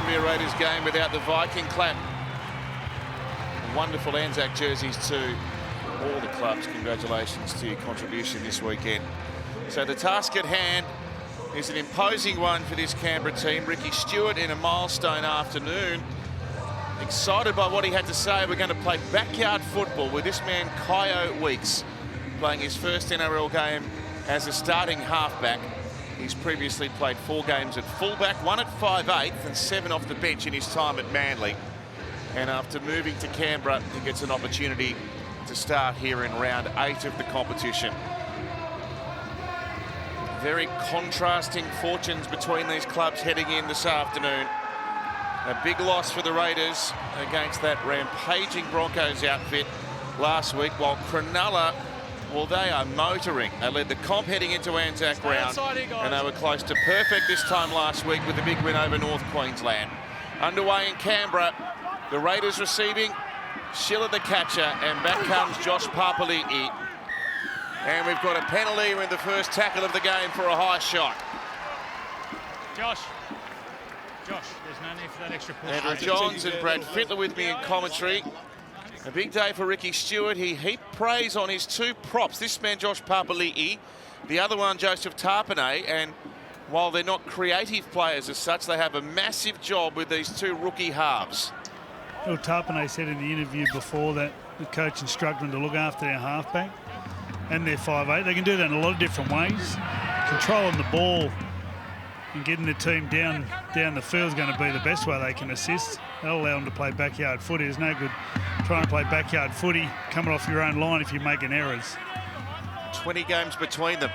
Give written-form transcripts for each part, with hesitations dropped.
be a Raiders game without the Viking clap. Wonderful ANZAC jerseys to all the clubs. Congratulations to your contribution this weekend. So the task at hand is an imposing one for this Canberra team. Ricky Stewart in a milestone afternoon. Excited by what he had to say. We're going to play backyard football with this man, Kyo Weeks, playing his first NRL game as a starting halfback. He's previously played 4 games at fullback, 1 at 5'8", and 7 off the bench in his time at Manly. And after moving to Canberra, he gets an opportunity to start here in round 8 of the competition. Very contrasting fortunes between these clubs heading in this afternoon. A big loss for the Raiders against that rampaging Broncos outfit last week, while Cronulla, well, they are motoring. They led the comp heading into ANZAC round, and they were close to perfect this time last week with a big win over North Queensland. Underway in Canberra, the Raiders receiving, Schiller the catcher, and back comes Josh Papali'i. And we've got a penalty with the first tackle of the game for a high shot. Josh, there's no need for that extra push. Andrew Johns and Brad Fittler with me in commentary. A big day for Ricky Stewart. He heaped praise on his 2 props. This man, Josh Papali'i, the other one, Joseph Tarpanay. And while they're not creative players as such, they have a massive job with these 2 rookie halves. Well, Tarpanay said in the interview before that the coach instructed them to look after their halfback and their 5'8". They can do that in a lot of different ways. Controlling the ball and getting the team down the field is going to be the best way they can assist. That'll allow them to play backyard footy. There's no good trying to play backyard footy coming off your own line if you're making errors. 20 games between them.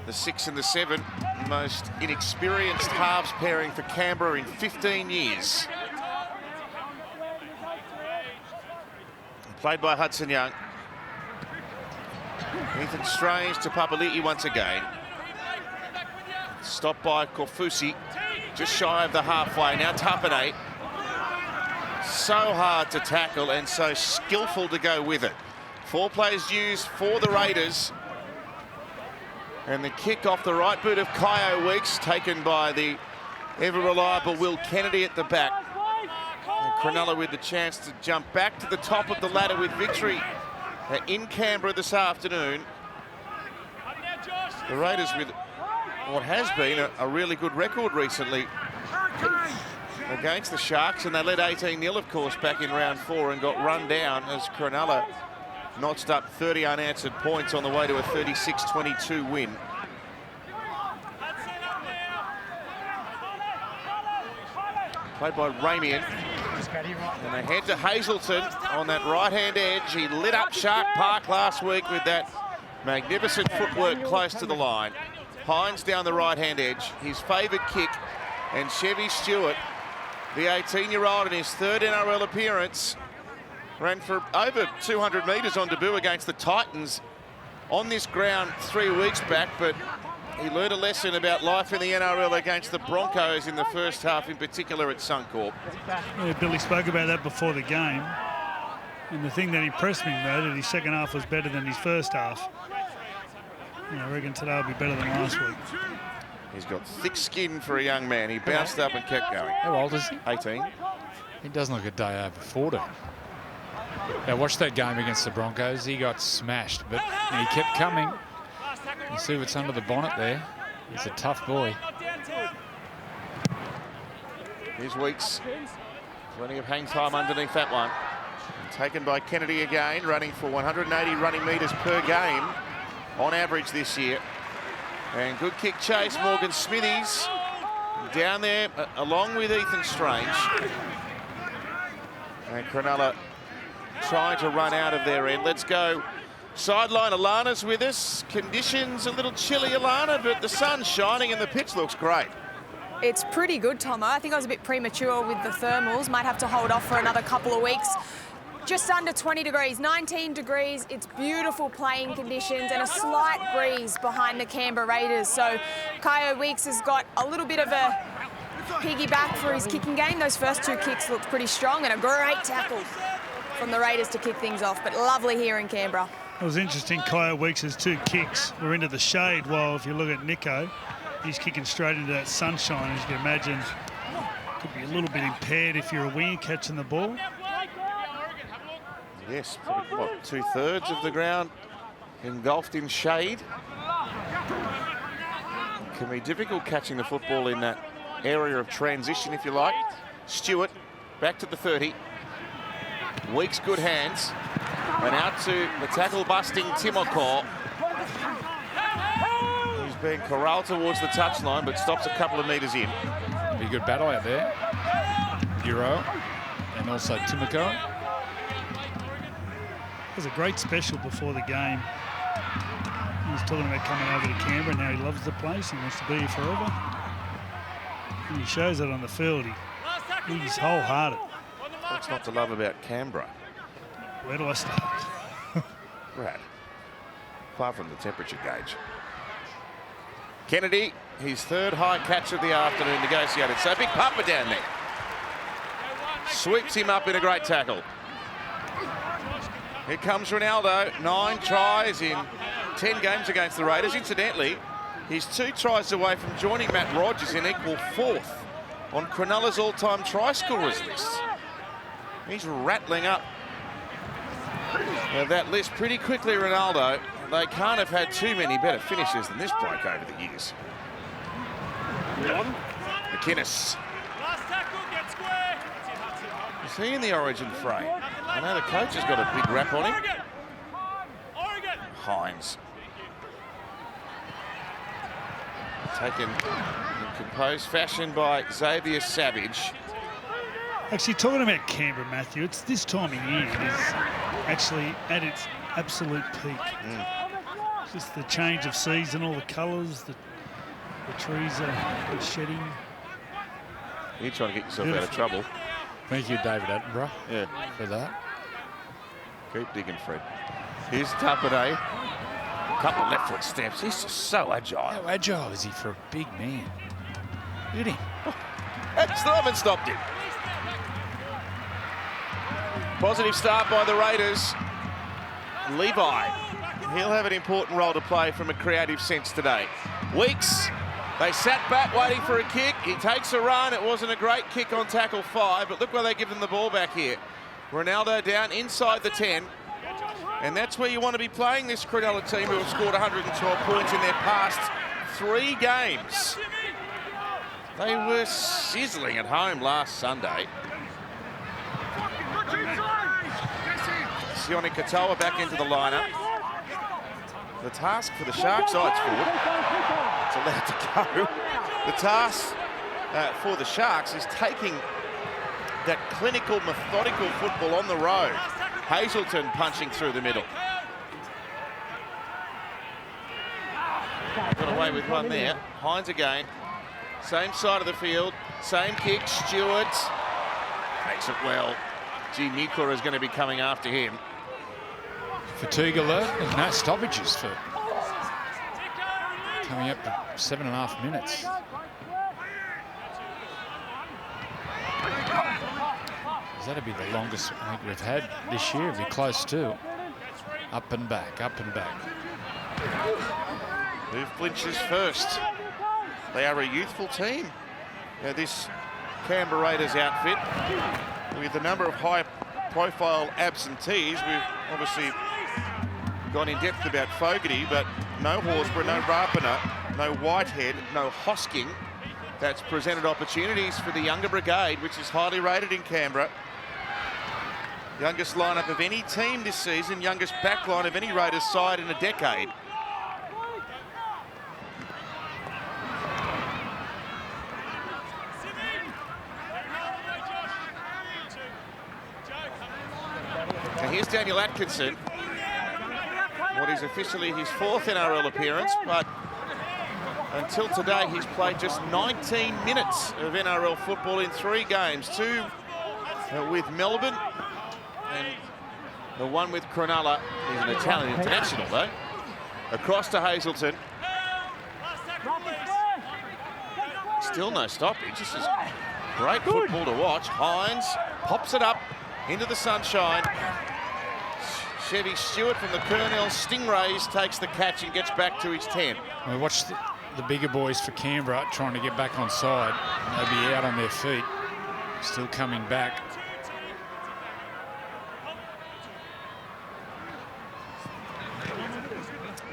The 6 and the 7, most inexperienced halves pairing for Canberra in 15 years. Played by Hudson Young. Ethan Strange to Papali'i once again. Stopped by Korfusi, just shy of the halfway. Now Tarpanay. So hard to tackle and so skillful to go with it. 4 plays used for the Raiders. And the kick off the right boot of Kyo Weeks, taken by the ever-reliable Will Kennedy at the back. And Cronulla with the chance to jump back to the top of the ladder with victory in Canberra this afternoon. The Raiders with what has been a really good record recently against the Sharks, and they led 18-0, of course, back in round 4 and got run down as Cronulla notched up 30 unanswered points on the way to a 36-22 win. Played by Ramian. And they head to Hazelton on that right-hand edge. He lit up Shark Park last week with that magnificent footwork close to the line. Hines down the right-hand edge, his favoured kick, and Chevy Stewart, the 18-year-old in his 3rd NRL appearance, ran for over 200 metres on debut against the Titans on this ground 3 weeks back, but he learned a lesson about life in the NRL against the Broncos in the first half, in particular at Suncorp. Yeah, Billy spoke about that before the game. And the thing that impressed me, though, that his second half was better than his first half. And I reckon today will be better than last week. He's got thick skin for a young man. He bounced up and kept going. How old is he? 18. He doesn't look a day over 40. Now, watch that game against the Broncos. He got smashed, but he kept coming. You see what's under the bonnet there. He's a tough boy. Here's Weeks. Plenty of hang time underneath that one. Taken by Kennedy again, running for 180 running metres per game on average this year. And good kick chase, Morgan Smithies down there along with Ethan Strange. And Cronulla trying to run out of their end. Let's go sideline. Alana's with us. Conditions a little chilly, Alana, but the sun's shining and the pitch looks great. It's pretty good, Tomo. I think I was a bit premature with the thermals. Might have to hold off for another couple of weeks. Just under 20 degrees, 19 degrees. It's beautiful playing conditions and a slight breeze behind the Canberra Raiders. So Kyo Weeks has got a little bit of a piggyback for his kicking game. Those first 2 kicks looked pretty strong, and a great tackle from the Raiders to kick things off. But lovely here in Canberra. It was interesting, Kyo Weeks' 2 kicks were into the shade, while if you look at Nico, he's kicking straight into that sunshine, as you can imagine. Could be a little bit impaired if you're a winger catching the ball. Yes, probably, what, 2/3 of the ground engulfed in shade. It can be difficult catching the football in that area of transition, if you like. Stewart back to the 30. Weeks good hands. And out to the tackle-busting Timoko. He's being corralled towards the touchline, but stops a couple of metres in. Be a good battle out there. Euro and also Timoko. It was a great special before the game. He was talking about coming over to Canberra and how he loves the place. He wants to be here forever. And he shows it on the field. He's wholehearted. What's not to love about Canberra? Where do I start? Brad, apart from the temperature gauge. Kennedy, his third high catch of the afternoon, negotiated. So big pumper down there. Sweeps him up in a great tackle. Here comes Ronaldo. 9 tries in 10 games against the Raiders. Incidentally, he's 2 tries away from joining Matt Rogers in equal 4th on Cronulla's all-time try scorers list. He's rattling up that list pretty quickly, Ronaldo. They can't have had too many better finishes than this bloke over the years. McInnes. Is he in the Origin fray? I know the coach has got a big rap on him. Hines. Taken in composed fashion by Xavier Savage. Actually, talking about Canberra, Matthew, it's this time of year it is actually at its absolute peak. Just the change of season, all the colours, the trees are shedding. You're trying to get yourself out of trouble. Thank you, David Attenborough, for that. Keep digging, Fred. Here's Tapane. Couple of left foot steps. He's just so agile. How agile is he for a big man? Look at him. Still haven't stopped him. Positive start by the Raiders. Levi, he'll have an important role to play from a creative sense today. Weeks, they sat back waiting for a kick. He takes a run. It wasn't a great kick on tackle 5, but look where they give them the ball back here. Ronaldo down inside the 10. And that's where you want to be playing this Cronulla team who have scored 112 points in their past 3 games. They were sizzling at home last Sunday. Sione Katoa back into the lineup. The task for the Sharks, it's forward. It's allowed to go. The task for the Sharks is taking that clinical, methodical football on the road. Hazelton punching through the middle. Got away with one there. Hines again. Same side of the field. Same kick. Stewart makes it well. Gee, Nuclear is going to be coming after him. Fatigue alert. There's no stoppages for coming up to 7.5 minutes. That'd be the longest I think we've had this year. It'd be close to. Up and back, up and back. Who flinches first? They are a youthful team. Now this Canberra Raiders outfit, with a number of high-profile absentees, we've obviously gone in depth about Fogarty, but no Horsburgh, no Rapana, no Whitehead, no Hosking. That's presented opportunities for the younger brigade, which is highly rated in Canberra. Youngest lineup of any team this season, youngest backline of any Raiders side in a decade. And here's Daniel Atkinson. What is officially his 4th NRL appearance, but until today he's played just 19 minutes of NRL football in 3 games. 2 with Melbourne and the one with Cronulla. He's an Italian international though. Across to Hazelton. Still no stoppage. This is great football to watch. Hines pops it up into the sunshine. Chevy Stewart from the Kernell Stingrays takes the catch and gets back to his 10. We watched the bigger boys for Canberra trying to get back on side. They'll be out on their feet. Still coming back.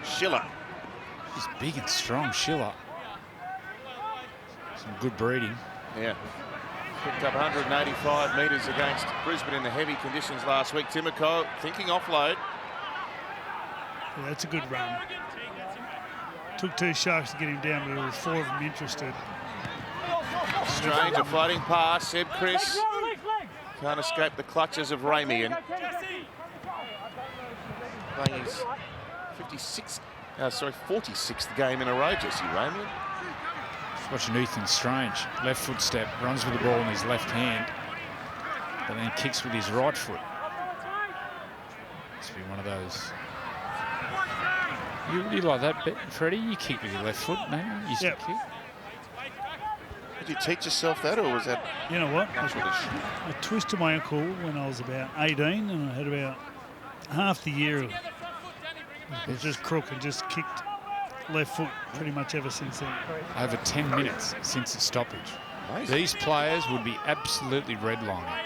Schiller. He's big and strong, Schiller. Some good breeding. Yeah. Picked up 185 metres against Brisbane in the heavy conditions last week. Timoko thinking offload. Yeah, that's a good run. Took 2 Sharks to get him down, but there was 4 of them interested. Strange, a floating pass. Seb Chris can't escape the clutches of Ramian. Playing his 46th game in a row, Jesse Ramian. Watching Ethan Strange, left foot step, runs with the ball in his left hand, but then kicks with his right foot. Must be one of those. You like that, Freddie? You kick with your left foot, man. You used to kick. Did you teach yourself that, or was that? You know what? I twisted my ankle when I was about 18, and I had about half the year of it was just crook and just kicked left foot pretty much ever since then. Over 10 minutes since the stoppage. Amazing. These players would be absolutely redlining.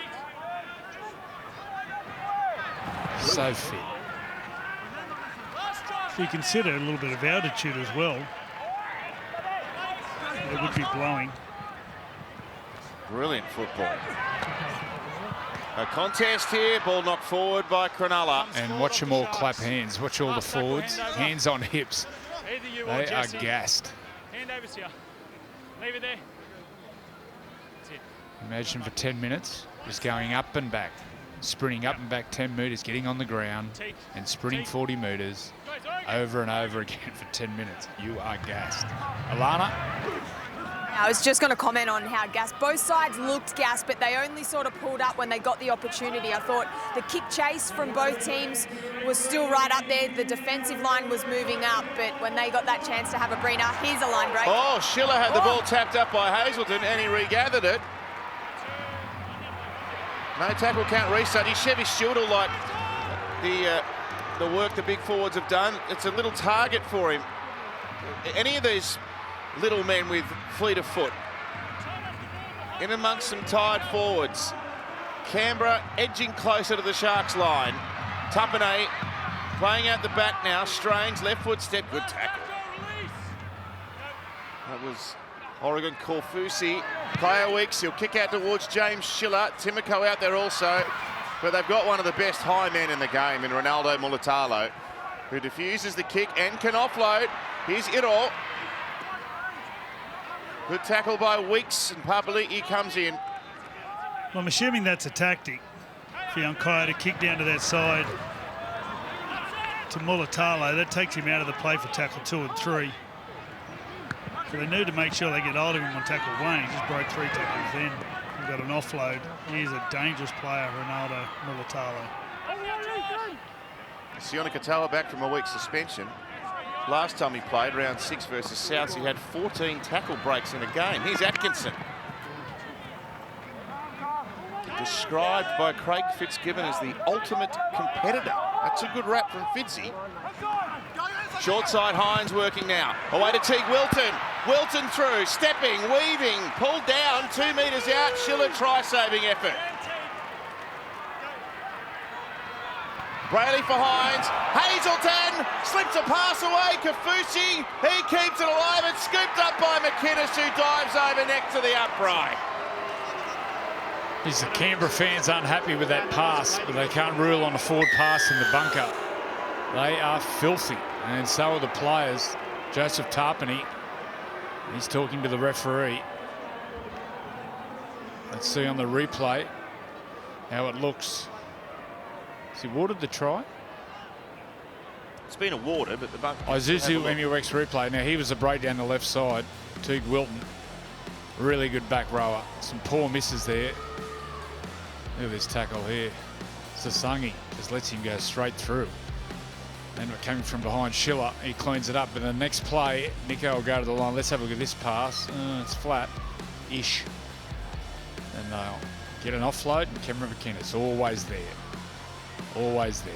So fit. If you consider a little bit of altitude as well, it would be blowing. Brilliant football. A contest here, ball knocked forward by Cronulla. And watch them all clap hands. Watch all the forwards, hands on hips. Either you or They are Jesse. gassed. Hand over to you. Leave it there. That's it. Imagine for 10 minutes, just going up and back, sprinting up and back 10 metres, getting on the ground, and sprinting 40 metres over and over again for 10 minutes. You are gassed. Alana? I was just going to comment on how gassed. Both sides looked gassed, but they only sort of pulled up when they got the opportunity. I thought the kick chase from both teams was still right up there. The defensive line was moving up, but when they got that chance to have a breather, here's a line break. Oh, Schiller had the ball tapped up by Hazelton, and he regathered it. No tackle count restudy. Chevy Stewart will like the work the big forwards have done. It's a little target for him. Any of these little men with fleet of foot in amongst some tired forwards. Canberra edging closer to the Sharks line. Tapane playing out the back now. Strange, left foot step, good tackle. That was Oregon Corfusi. Player Weeks, he'll kick out towards James Schiller. Timoko out there also. But they've got one of the best high men in the game in Ronaldo Mulatalo, who diffuses the kick and can offload. Here's Iro. Good tackle by Weeks, and Papali'i comes in. Well, I'm assuming that's a tactic for Yonkaya to kick down to that side to Mulatalo. That takes him out of the play for tackle 2 and 3. So they need to make sure they get hold of him on tackle 1. He just broke 3 tackles then. He got an offload. He's a dangerous player, Ronaldo Mulatalo. Siona Katoa back from a week's suspension. Last time he played, round 6 versus Souths, he had 14 tackle breaks in a game. Here's Atkinson. Described by Craig Fitzgibbon as the ultimate competitor. That's a good rap from Fitzy. Short side, Hines working now. Away to Teague Wilton. Wilton through, stepping, weaving, pulled down, 2 metres out. Schiller try-saving effort. Brayley for Hines. Hazelton slips a pass away. Kafusi, he keeps it alive. It's scooped up by McInnes, who dives over next to the upright. These the Canberra fans unhappy with that pass, but they can't rule on a forward pass in the bunker. They are filthy, and so are the players. Joseph Tarpany, he's talking to the referee. Let's see on the replay how it looks. Has he awarded the try? It's been awarded, but the bunker. Isuzu MUX replay. Now he was a break down the left side. Teague Wilton, really good back rower. Some poor misses there. Look at this tackle here. Sasangi just lets him go straight through. And coming from behind Schiller, he cleans it up. But the next play, Nico will go to the line. Let's have a look at this pass. It's flat-ish. And they'll get an offload, and Cameron McInnes always there. Always there.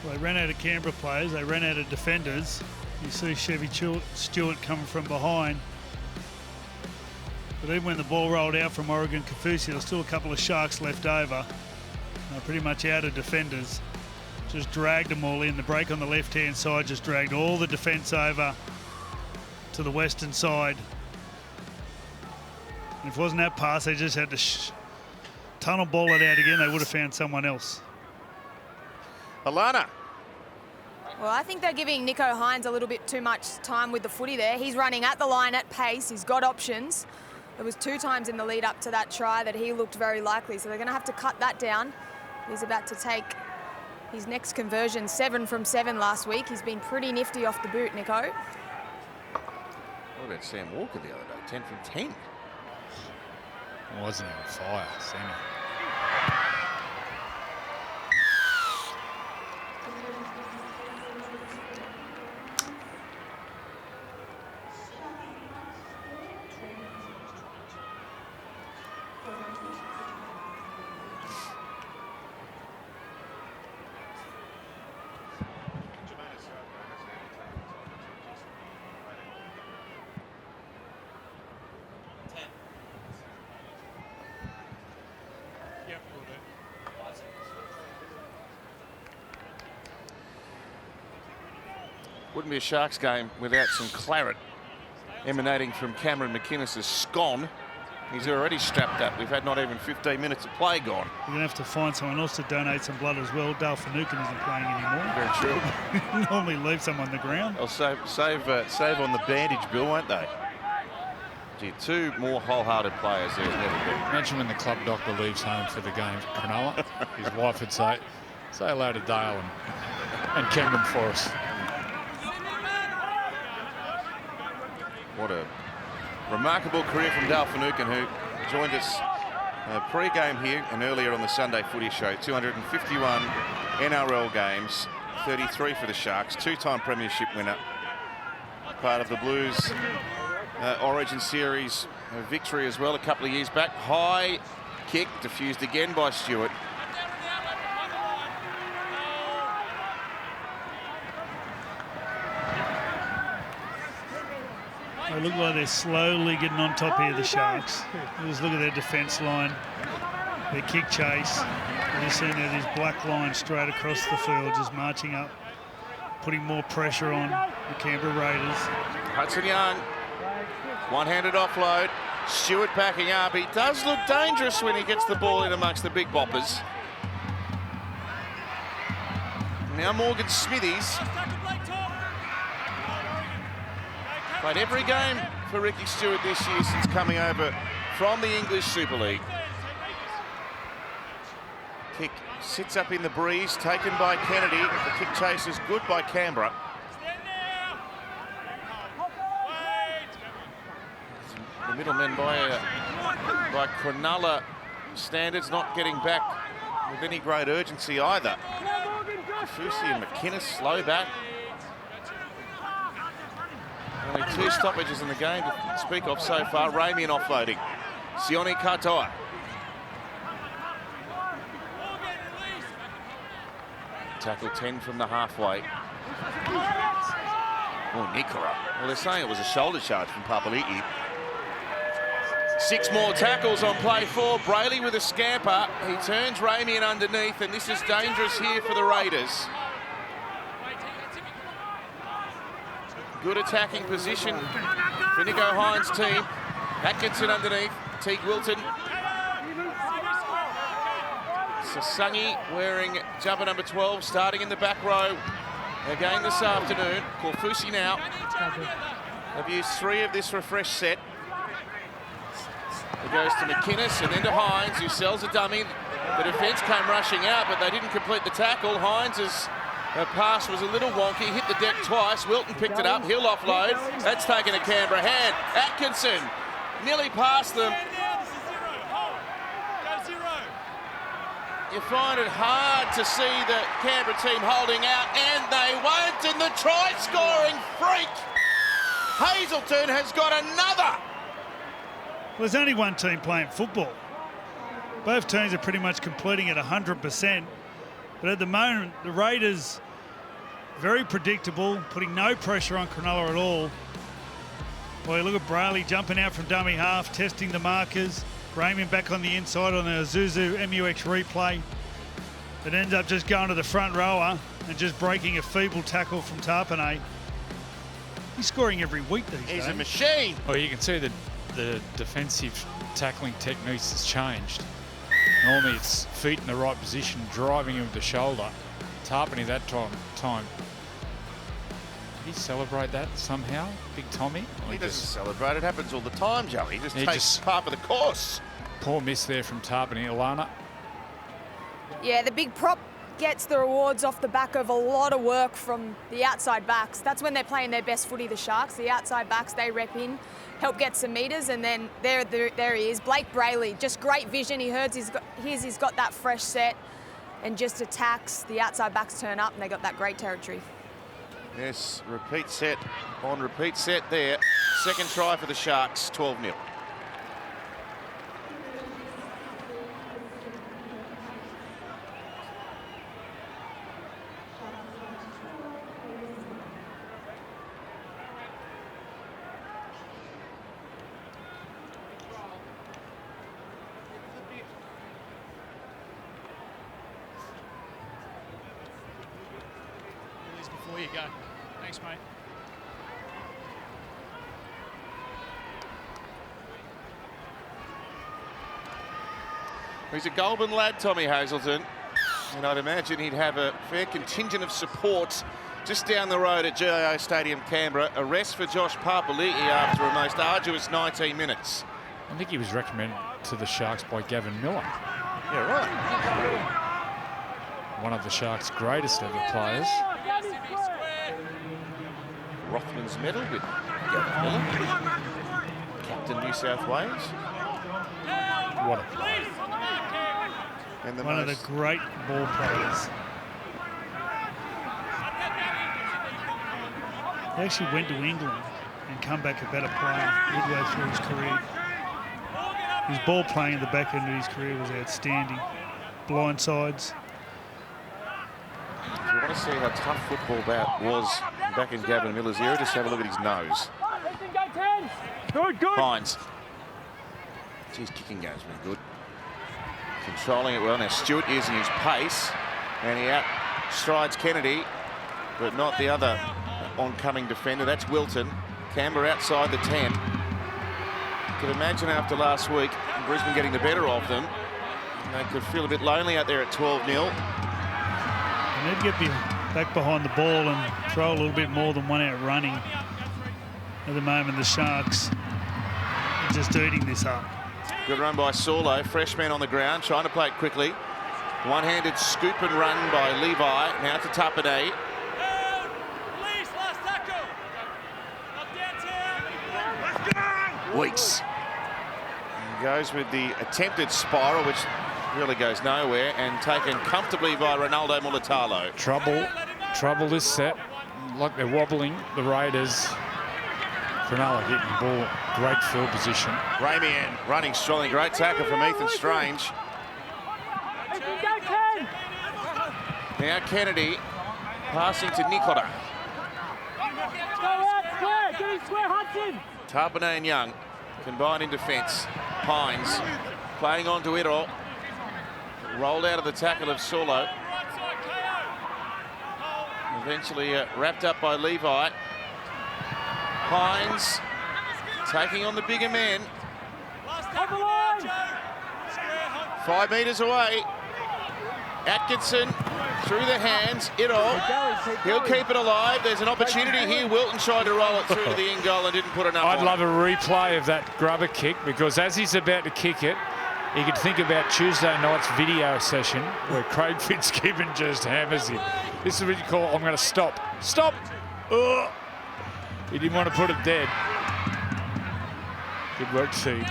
Well, they ran out of Canberra players. They ran out of defenders. You see Chevy Stewart coming from behind. But But even when the ball rolled out from Oregon Kaufusi, there was still a couple of Sharks left over. Pretty much out of defenders. Just dragged them all in. The break on the left-hand side just dragged all the defence over to the western side. And if it wasn't that pass, they just had to tunnel ball it out again. They would have found someone else. Alana. Well, I think they're giving Nico Hines a little bit too much time with the footy there. He's running at the line at pace. He's got options. There was 2 times in the lead up to that try that he looked very likely, so they're going to have to cut that down. He's about to take his next conversion, 7 from 7 last week. He's been pretty nifty off the boot, Nico. What about Sam Walker the other day? 10 from 10. Wasn't he on fire, Sammy? Wouldn't be a Sharks game without some claret emanating from Cameron McInnes' scone. He's already strapped up. We've had not even 15 minutes of play gone. We're going to have to find someone else to donate some blood as well. Dale Finucane isn't playing anymore. Very true. Normally leave someone on the ground. They'll save on the bandage bill, won't they? Gee, 2 more wholehearted players there's never been. Imagine when the club doctor leaves home for the game for Cronulla. His wife would say hello to Dale and Cameron for us. What a remarkable career from Dale Finucane, who joined us pre-game here and earlier on the Sunday Footy Show. 251 NRL games, 33 for the Sharks, 2-time premiership winner, part of the Blues Origin Series victory as well a couple of years back. High kick, diffused again by Stewart. They look like they're slowly getting on top here, the Sharks. Just look at their defence line, their kick chase. You're just seeing there, this black line straight across the field, just marching up, putting more pressure on the Canberra Raiders. Hudson Young, one-handed offload. Stewart backing up. He does look dangerous when he gets the ball in amongst the big boppers. Now Morgan Smithies. Played every game for Ricky Stewart this year since coming over from the English Super League. Kick sits up in the breeze, taken by Kennedy. The kick chase is good by Canberra. The middlemen by Cronulla standards not getting back with any great urgency either. Kaufusi and McInnes slow back. Only 2 stoppages in the game to speak of so far. Ramian offloading. Sione Katoa. Tackle 10 from the halfway. Oh, Nikora. Well, they're saying it was a shoulder charge from Papali'i. 6 more tackles on play 4. Brayley with a scamper. He turns Ramian underneath, and this is dangerous here for the Raiders. Good attacking position for Nico Hines' team. Atkinson underneath, Teague Wilton. Sasangi wearing jumper number 12, starting in the back row again this afternoon. Kaufusi now. They've used 3 of this refresh set. It goes to McInnes and then to Hines, who sells a dummy. The defence came rushing out, but they didn't complete the tackle. Hines' pass was a little wonky, hit the deck twice. Wilton picked it up, he'll offload. That's taken a Canberra hand. Atkinson nearly past them. You find it hard to see the Canberra team holding out, and they won't. And the try-scoring freak, Hazelton, has got another. Well, there's only one team playing football. Both teams are pretty much completing at 100%. But at the moment, the Raiders, very predictable, putting no pressure on Cronulla at all. Boy, look at Brayley jumping out from dummy half, testing the markers. Raymond back on the inside on the Zuzu MUX replay. It ends up just going to the front rower and just breaking a feeble tackle from Tarpanay. He's scoring every week these days. He's a machine. Well, you can see that the defensive tackling techniques has changed. Normally it's feet in the right position, driving him with the shoulder. Tarpanay that time. Did he celebrate that somehow, Big Tommy? He doesn't celebrate. It happens all the time, Joey. He just takes part of the course. Poor miss there from Tarpanay. Alana. Yeah, the big prop gets the rewards off the back of a lot of work from the outside backs. That's when they're playing their best footy, the Sharks. The outside backs, they rep in, help get some metres, and then there he is. Blake Brayley, just great vision. He hears he's got that fresh set and just attacks. The outside backs turn up and they got that great territory. Yes, repeat set on repeat set there. Second try for the Sharks, 12-0. Before you go. Thanks, mate. He's a Goulburn lad, Tommy Hazelton, and I'd imagine he'd have a fair contingent of support just down the road at GIO Stadium, Canberra. A rest for Josh Papali'i after a most arduous 19 minutes. I think he was recommended to the Sharks by Gavin Miller. Yeah, right. One of the Sharks' greatest ever players. Rothman's medal with Gavin Miller, captain New South Wales. What a play. And one of the great ball players. He actually went to England and come back a better player midway through his career. His ball playing in the back end of his career was outstanding. Blindsides. If you want to see how tough football that was back in Gavin Miller's era, just have a look at his nose. Good. Hines. His kicking game's been good. Controlling it well. Now Stewart using his pace, and he outstrides Kennedy, but not the other oncoming defender. That's Wilton. Canberra outside the 10. You could imagine after last week, Brisbane getting the better of them. They could feel a bit lonely out there at 12-0. They need to get back behind the ball and throw a little bit more than one out running. At the moment, the Sharks are just eating this up. Good run by Saulo, freshman on the ground, trying to play it quickly. One-handed scoop and run by Levi, now to Tapane. Weeks. Goes with the attempted spiral, which really goes nowhere, and taken comfortably by Ronaldo Mulatalo. Trouble this set. Like they're wobbling, the Raiders. Cronulla getting the ball, great field position. Ramian running strongly, great tackle from Ethan Strange. Now Kennedy passing to Nicola. Tarpanay and Young combined in defence. Hines playing on to Iro. Rolled out of the tackle of Saulo. Eventually wrapped up by Levi. Hines taking on the bigger men. 5 metres away. Atkinson through the hands. He'll keep it alive. There's an opportunity here. Wilton tried to roll it through to the in goal and didn't put enough on. I'd love a replay of that grubber kick, because as he's about to kick it, you could think about Tuesday night's video session where Craig Fitzgibbon just hammers him. This is what you call, I'm going to stop. Stop! Ugh. He didn't want to put it dead. Good work, Steve.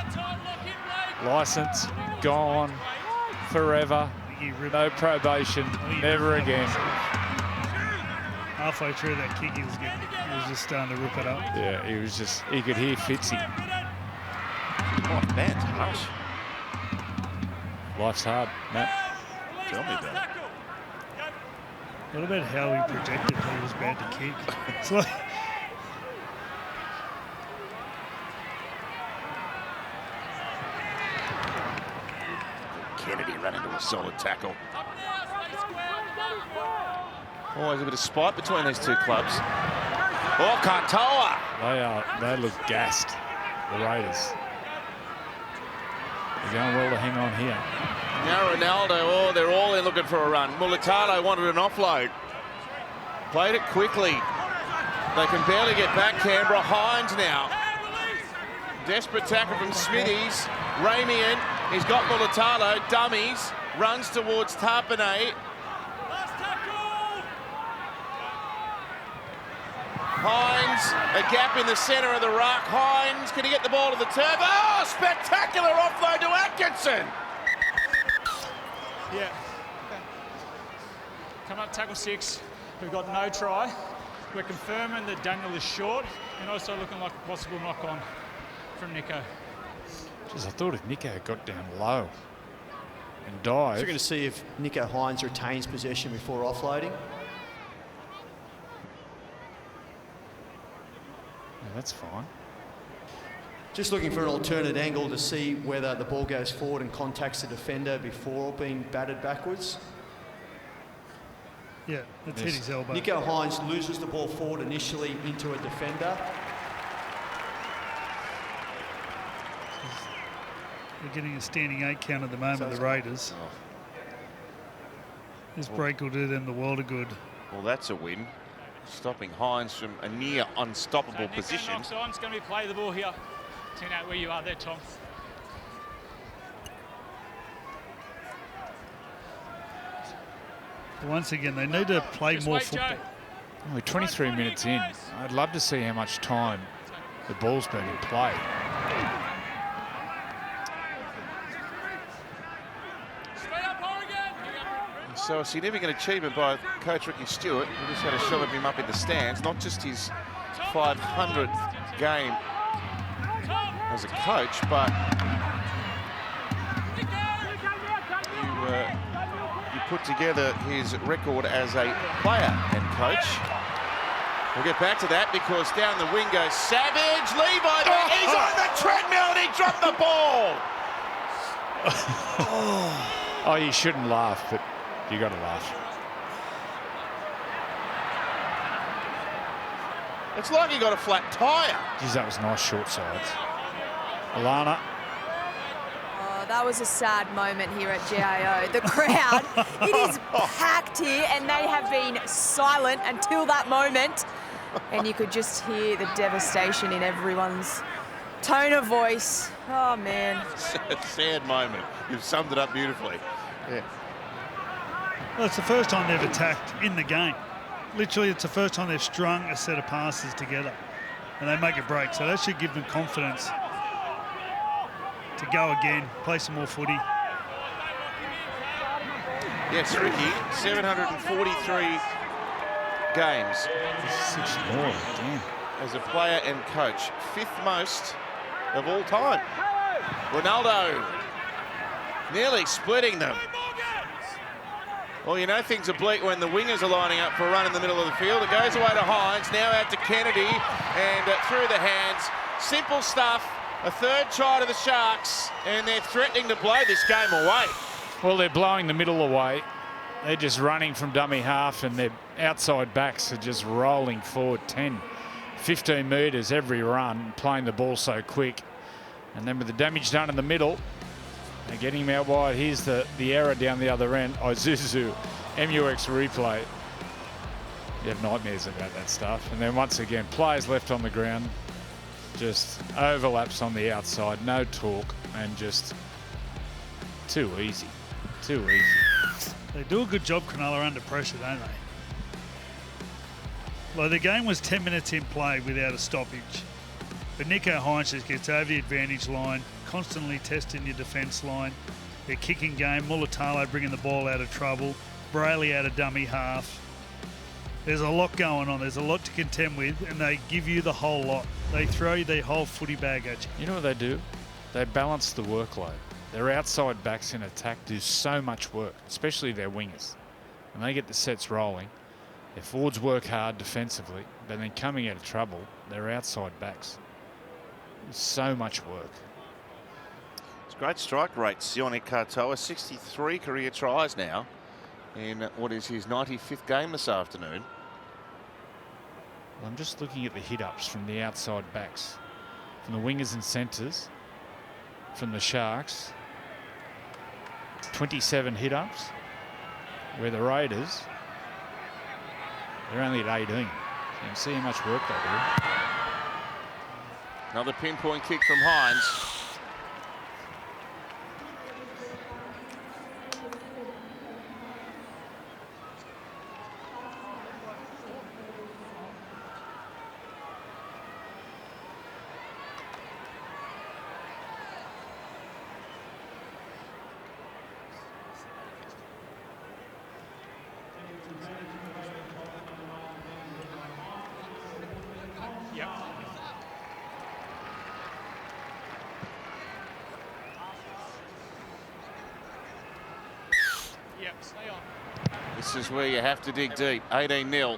License, gone, forever. No probation, never again. Halfway through that kick, he was just starting to rip it up. Yeah, he could hear Fitzy. Oh, that's harsh. Life's hard, Matt. Tell me about it. What about how he projected that he was about to kick? It's like that into a solid tackle. Always a bit of spite between these two clubs. Oh, Katoa! They look gassed, the Raiders. They're going well to hang on here. Now Ronaldo, they're all in looking for a run. Mulatalo wanted an offload. Played it quickly. They can barely get back, Canberra. Hines now. Desperate tackle from Smithies. Ramian, he's got Mulatalo. Dummies, runs towards Tarpanay. Hines, a gap in the centre of the ruck. Hines, can he get the ball to the turf? Oh, spectacular offload to Atkinson. Yeah. Come up, tackle 6. We've got no try. We're confirming that Daniel is short and also looking like a possible knock-on from Nico. Jeez, I thought if Nico got down low and So we're dived. going to see if Nico Hines retains possession before offloading. Yeah, that's fine. Just looking for an alternate angle to see whether the ball goes forward and contacts the defender before being batted backwards. Yeah, it's hit his elbow. Nico Hines loses the ball forward initially into a defender. They're getting a standing 8 count at the moment, the Raiders. This break will do them the world of good. Well, that's a win. Stopping Hines from a near unstoppable position. Knocks on. It's going to be play the ball here. Turn out where you are there, Tom. Once again, they need to play Just more wait, football. Joe. We're 23 minutes in. I'd love to see how much time the ball's been in play. So a significant achievement by coach Ricky Stewart. We just had a shot of him up in the stands, not just his 500th game as a coach, but you put together his record as a player and coach. We'll get back to that because down the wing goes Savage. Levi, he's on the treadmill and he dropped the ball. Oh, you shouldn't laugh, but you got to laugh. It's like he got a flat tyre. Geez, that was nice short sides. Alana. Oh, that was a sad moment here at GIO. The crowd, it is packed here and they have been silent until that moment. And you could just hear the devastation in everyone's tone of voice. Oh, man. Sad moment. You've summed it up beautifully. Yeah. Well, it's the first time they've attacked in the game. Literally, it's the first time they've strung a set of passes together and they make a break. So that should give them confidence to go again, play some more footy. Yes, Ricky, 743 games 6 more again. as a player and coach. 5th most of all time. Ronaldo nearly splitting them. Well, you know things are bleak when the wingers are lining up for a run in the middle of the field. It goes away to Hines, now out to Kennedy, and through the hands. Simple stuff. A 3rd try to the Sharks, and they're threatening to blow this game away. Well, they're blowing the middle away. They're just running from dummy half, and their outside backs are just rolling forward 10, 15 metres every run, playing the ball so quick. And then with the damage done in the middle, they're getting him out wide. Here's the error down the other end. Isuzu, MUX replay. You have nightmares about that stuff. And then once again, players left on the ground, just overlaps on the outside, no talk, and just too easy. Too easy. They do a good job, Cronulla, under pressure, don't they? Like, the game was 10 minutes in play without a stoppage. But Nico Hines just gets over the advantage line, constantly testing your defence line. Their kicking game, Mulatalo bringing the ball out of trouble, Brayley out of dummy half. There's a lot going on. There's a lot to contend with, and they give you the whole lot. They throw you the whole footy bag at you. You know what they do? They balance the workload. Their outside backs in attack do so much work, especially their wingers. And they get the sets rolling. Their forwards work hard defensively, but then coming out of trouble, their outside backs. So much work. Great strike rate, Sione Katoa, 63 career tries now in what is his 95th game this afternoon. I'm just looking at the hit-ups from the outside backs, from the wingers and centres, from the Sharks. 27 hit-ups, where the Raiders, they're only at 18. You can see how much work they do. Another pinpoint kick from Hines. This is where you have to dig deep. 18-0.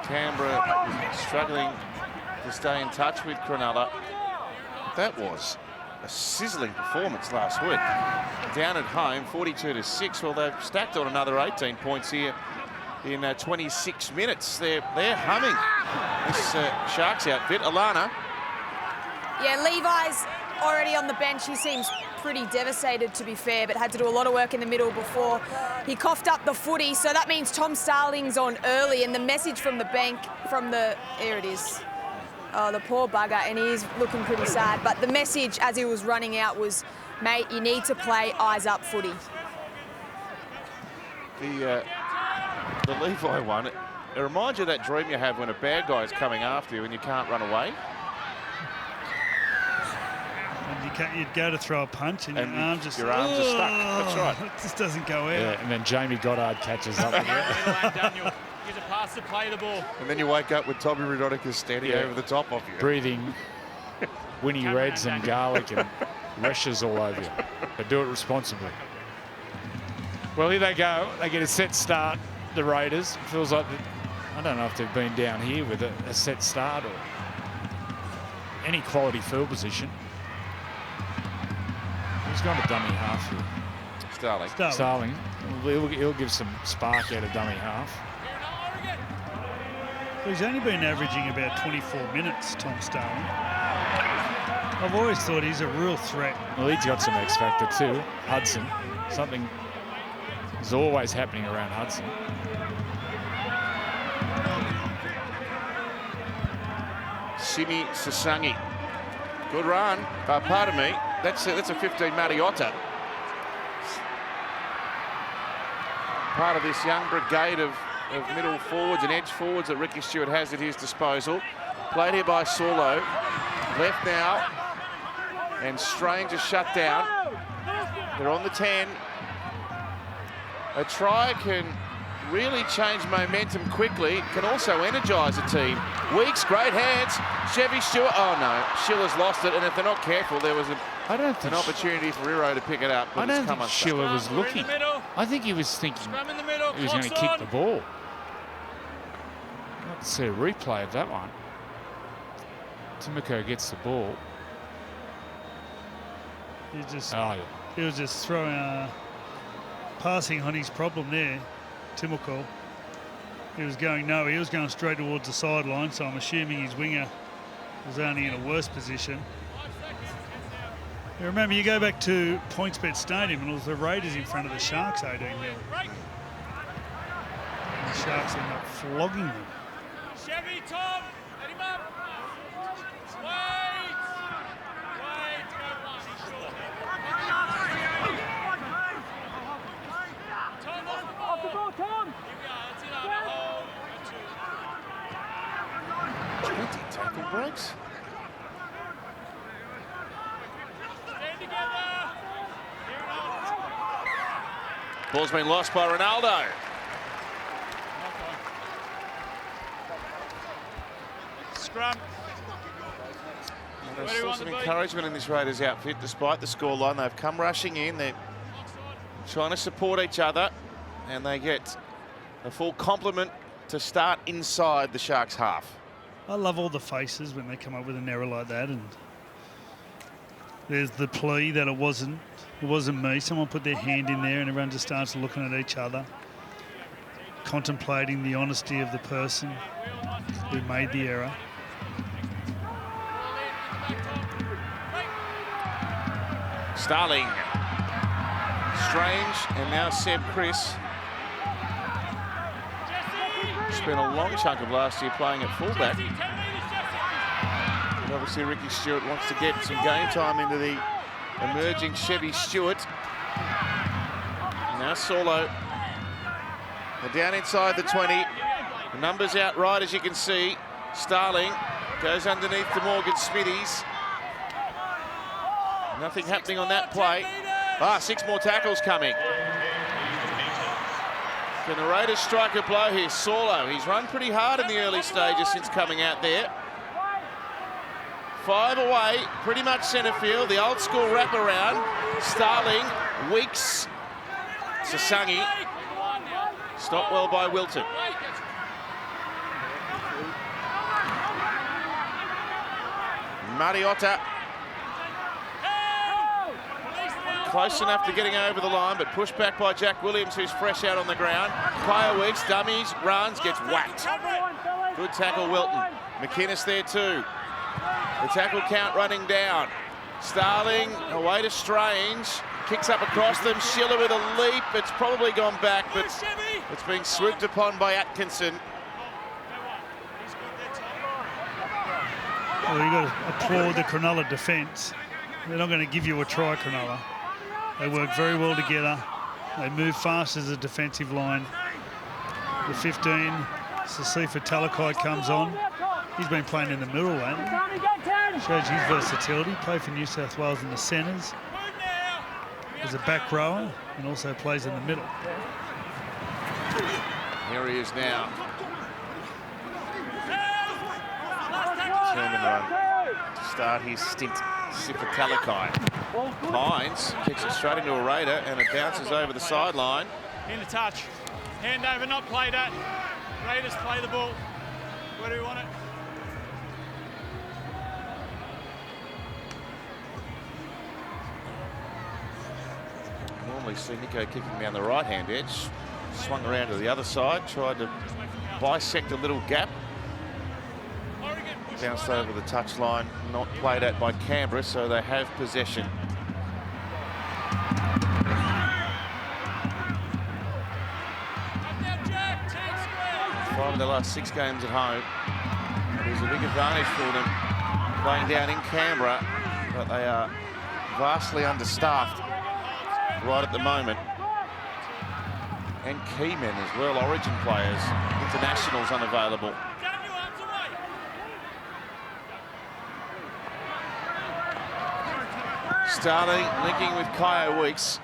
Canberra struggling to stay in touch with Cronulla. That was a sizzling performance last week. Down at home, 42-6. Well, they've stacked on another 18 points here in 26 minutes. They're humming this Sharks outfit. Alana. Yeah, Levi's already on the bench. He seems pretty devastated, to be fair, but had to do a lot of work in the middle before he coughed up the footy. So that means Tom Starling's on early, and the message from the bank, there it is. Oh, the poor bugger, and he is looking pretty sad. But the message as he was running out was, mate, you need to play eyes up footy. The Levi one, it reminds you of that dream you have when a bad guy is coming after you and you can't run away. And you'd go to throw a punch and your arms are stuck. That's right. It just doesn't go out. Yeah, and then Jamie Goddard catches up with it. Daniel, here's a pass to play the ball. And then you wake up with Tommy Rudonic standing over the top of you. Breathing Winnie Reds and garlic and rashes all over you. But do it responsibly. Well, here they go. They get a set start, the Raiders. It feels like, I don't know if they've been down here with a set start or any quality field position. He's gone to dummy half here. Starling. He'll give some spark out of dummy half. Well, he's only been averaging about 24 minutes, Tom Starling. I've always thought he's a real threat. Well, he's got some X factor too. Hudson. Something is always happening around Hudson. Simi Sasangi. Good run. Pardon me. That's a 15 Mariotta. Part of this young brigade of middle forwards and edge forwards that Ricky Stewart has at his disposal. Played here by Saulo. Left now. And Strange is shut down. They're on the 10. A try can really change momentum quickly. Can also energise a team. Weeks, great hands. Chevy Stewart. Oh no, Schiller's lost it. And if they're not careful, there was an opportunity for Riro to pick it up. I don't think Schiller was looking. I think he was thinking he was going to kick the ball. I'd like to see a replay of that one. Timoko gets the ball. He was just throwing, passing on his problem there, Timoko. He was going straight towards the sideline, so I'm assuming his winger was only in a worse position. You remember, you go back to PointsBet Stadium and it was the Raiders in front of the Sharks 18-0. And the Sharks end up flogging them. Chevy, Tom, let him up. Wait. Tom, off the ball, Tom. Here we are, that's it, on a hole. 20 tackle breaks. Stand together. Ball's been lost by Ronaldo. Scrum. There's still some encouragement in this Raiders outfit despite the scoreline. They've come rushing in. They're trying to support each other, and they get a full complement to start inside the Sharks half. I love all the faces when they come up with an error like that, and there's the plea that it wasn't me. Someone put their hand in there and everyone just starts looking at each other, contemplating the honesty of the person who made the error. Starling. Strange, and now Seb Chris. Spent a long chunk of last year playing at fullback. And obviously Ricky Stewart wants to get some game time into the emerging Chevy Stewart. Now Solo. They're down inside the 20. The numbers out right, as you can see. Starling goes underneath to Morgan Smithies. Nothing happening on that play. 6 more tackles coming. Can the Raiders strike a blow here? Solo, he's run pretty hard in the early stages since coming out there. 5 away, pretty much centre field. The old school wraparound. Starling, Weeks, Sasangi. Stopped well by Wilton. Mariotta. Close enough to getting over the line, but pushed back by Jack Williams, who's fresh out on the ground. Kyle Weeks, dummies, runs, gets whacked. Good tackle, Wilton. McInnes there too. The tackle count running down. Starling away to Strange. Kicks up across them. Schiller with a leap. It's probably gone back, but it's being swooped upon by Atkinson. Well, you've got to applaud the Cronulla defence. They're not going to give you a try, Cronulla. They work very well together. They move fast as a defensive line. The 15, Sasifa Talakai comes on. He's been playing in the middle, hasn't he? Shows his versatility. Played for New South Wales in the centres. As a back rower and also plays in the middle. Here he is now. Turn and run to start his stint. Sifa Talakai. Hines kicks it straight into a Raider and it bounces over the sideline. In the touch. Hand over, not played at. Raiders play the ball. Where do we want it? Normally see Nico kicking down the right-hand edge. Swung around to the other side, tried to bisect a little gap. Bounced over the touchline, not played at by Canberra, so they have possession. 5 of their last 6 games at home. There's a big advantage for them playing down in Canberra, but they are vastly understaffed right at the moment. And key men as well, Origin players, internationals unavailable. Starling linking with Kyo Weeks.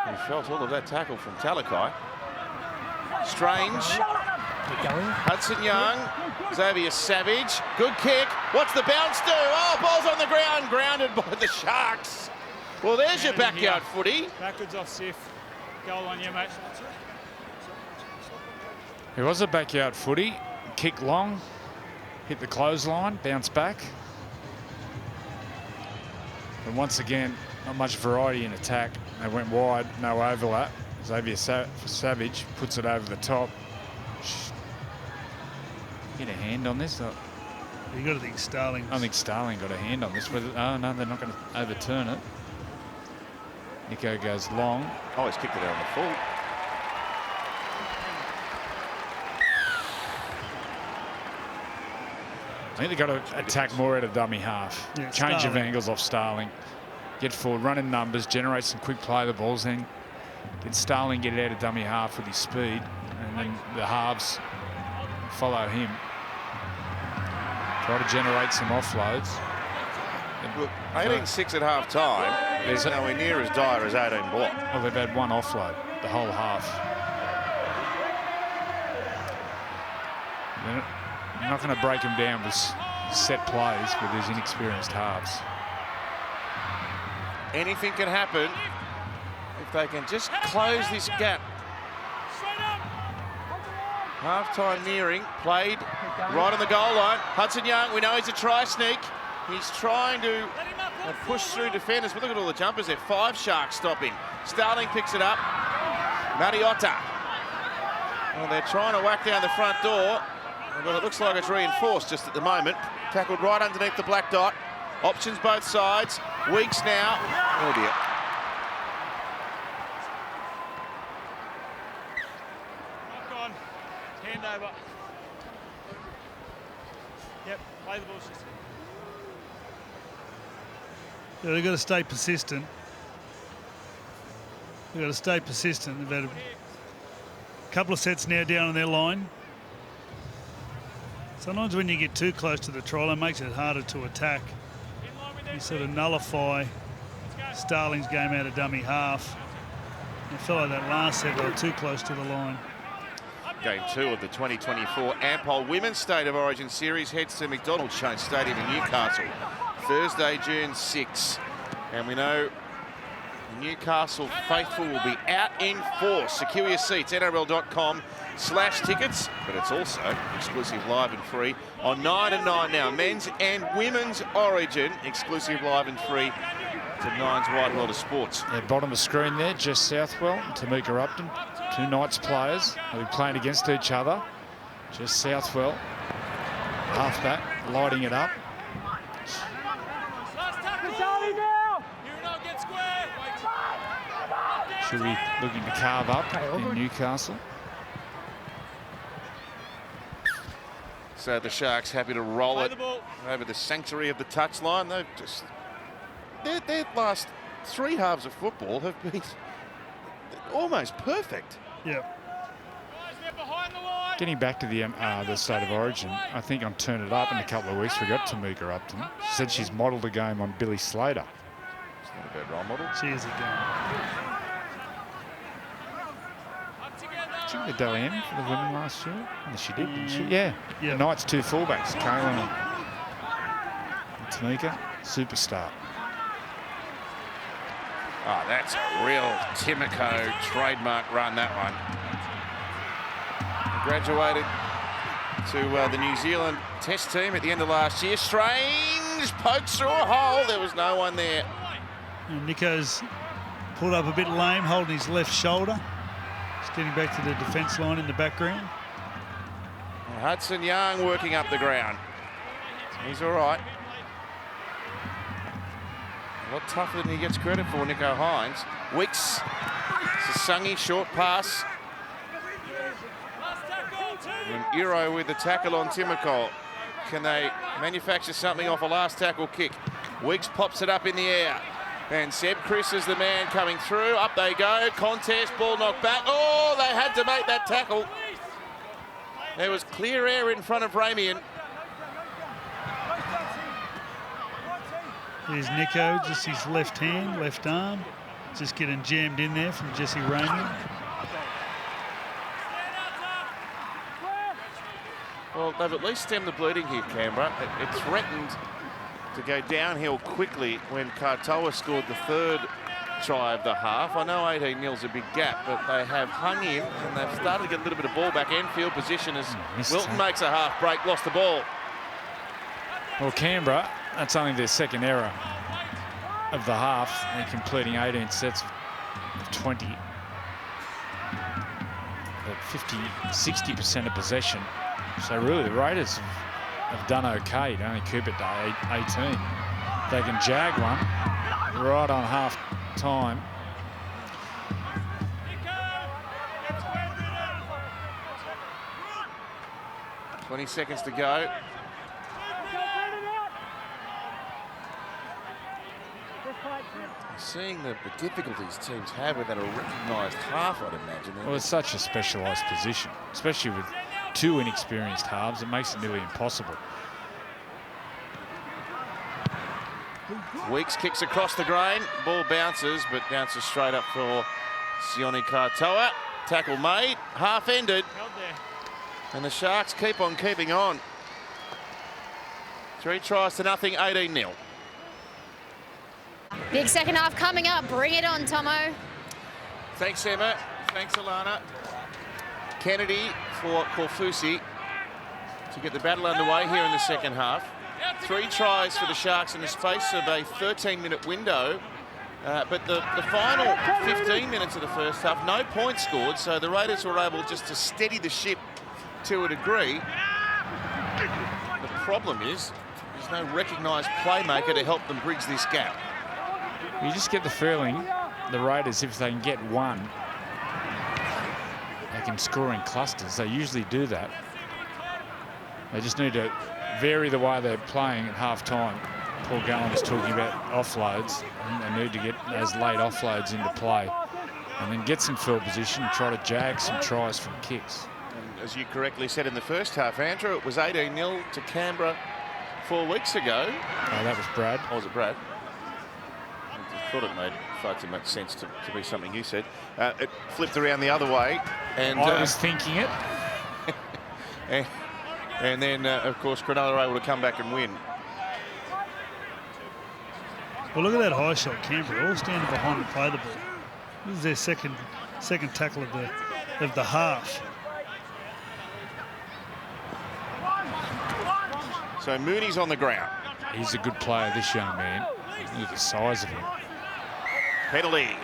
He felt all of that tackle from Talakai. Strange. Hudson Young. Xavier Savage. Good kick. What's the bounce do? Oh, ball's on the ground. Grounded by the Sharks. Well, there's your backyard footy. Backwards off Sif. Goal on you, mate. It was a backyard footy. Kick long. Hit the clothesline, bounce back. And once again, not much variety in attack. They went wide, no overlap. Xavier Savage puts it over the top. Get a hand on this? You got to think Starling. I think Starling got a hand on this. But, oh no, they're not going to overturn it. Nico goes long. Oh, he's kicked it out on the full. I think they've got to attack more at a dummy half. Yeah, Change of Starling. angles off Starling. Get forward, run in numbers, generate some quick play the balls, then Starling get it out of dummy half with his speed, and then the halves follow him. Try to generate some offloads. Look, 18-6 at half time. There's nowhere near as dire as 18 block. Well, they've had one offload the whole half. They're not going to break him down with set plays with his inexperienced halves. Anything can happen if they can just close this gap. Half-time nearing, played Right on the goal line. Hudson Young, we know he's a try sneak. He's trying to push through defenders, but look at all the jumpers there. 5 Sharks stopping. Starling picks it up. Mariotta. Well, they're trying to whack down the front door, but it looks like it's reinforced just at the moment. Tackled right underneath the black dot. Options both sides. Weeks now. Oh dear. Knock on. Hand over. Yep, play the ball, sister. Yeah, they've got to stay persistent. They've got to stay persistent. They've had a couple of sets now down on their line. Sometimes when you get too close to the try line, it makes it harder to attack. You sort of nullify Starling's game out of dummy half. It felt like that last set, they were too close to the line. Game 2 of the 2024 Ampol Women's State of Origin Series heads to McDonald Jones Stadium in Newcastle, Thursday, June 6. And we know Newcastle faithful will be out in force. Secure your seats, nrl.com/tickets, but it's also exclusive live and free on 9 and 9 now. Men's and women's Origin, exclusive live and free to 9's Wide World of Sports. Yeah, bottom of the screen there, Jess Southwell and Tamika Upton, 2 Knights players. They'll be playing against each other. Jess Southwell, halfback, lighting it up. Should be looking to carve up in Newcastle. So the Sharks happy to roll it over the sanctuary of the touchline. They've just their last 3 halves of football have been almost perfect. Yeah. Getting back to the State of Origin, I think on Turn It Up in a couple of weeks we got Tamika Upton. She said she's modelled a game on Billy Slater. It's not a bad role model. She is again. Did she win the Dally M for the women last year? Yes, she did, didn't she? Yeah. The Knights 2 fullbacks, Kaylin and Tamika, superstar. Oh, that's a real Timico trademark run, that one. Graduated to the New Zealand Test team at the end of last year. Strange pokes through a hole. There was no one there. And Nico's pulled up a bit lame, holding his left shoulder. Just getting back to the defence line in the background. Hudson Young working up the ground. He's all right. A lot tougher than he gets credit for, Nico Hines. Weeks, Sasungi, short pass. And Euro with the tackle on Timoko. Can they manufacture something off a last tackle kick? Weeks pops it up in the air. And Seb Chris is the man coming through. Up they go. Contest, ball knocked back. Oh, they had to make that tackle. There was clear air in front of Ramian. There's Nico, just his left hand, left arm. Just getting jammed in there from Jesse Ramian. Well, they've at least stemmed the bleeding here, Canberra. It threatened to go downhill quickly when Katoa scored the 3rd try of the half. I know 18-0's a big gap, but they have hung in and they've started to get a little bit of ball back end field position as Wilton makes a half break, lost the ball. Well, Canberra, that's only their 2nd error of the half. They're completing 18 sets of 20. But 50-60% of possession. So really the Raiders have done okay to only keep it to 18. They can jag one right on half time. "20 seconds to go. Seeing the difficulties teams have without a recognised half, I'd imagine. Well, it's such a specialised position, especially with 2 inexperienced halves. It makes it nearly impossible. Weeks kicks across the grain. Ball bounces, but bounces straight up for Sione Katoa. Tackle made, half ended. And the Sharks keep on keeping on. 3 tries to nothing, 18-0. Big second half coming up. Bring it on, Tomo. Thanks, Emma. Thanks, Alana. Kennedy for Korfusi. to get the battle underway here in the second half. 3 tries for the Sharks in the space of a 13-minute window. But the final 15 minutes of the first half, no points scored, so the Raiders were able just to steady the ship to a degree. The problem is there's no recognised playmaker to help them bridge this gap. You just get the feeling the Raiders, if they can get one, they can score in clusters. They usually do that. They just need to vary the way they're playing at half-time. Paul Gallen was talking about offloads. I think they need to get those late offloads into play and then get some field position and try to jag some tries from kicks. And as you correctly said in the first half, Andrew, it was 18-0 to Canberra 4 weeks ago. Oh, that was Brad. Or was it Brad? I thought it made far too much sense to be something you said. It flipped around the other way. And I was thinking it. and then, of course, Cronulla were able to come back and win. Well, look at that high shot, Canberra all standing behind to play the ball. This is their second tackle of the half. So Mooney's on the ground. He's a good player, this young man. Look at the size of him. Penalty.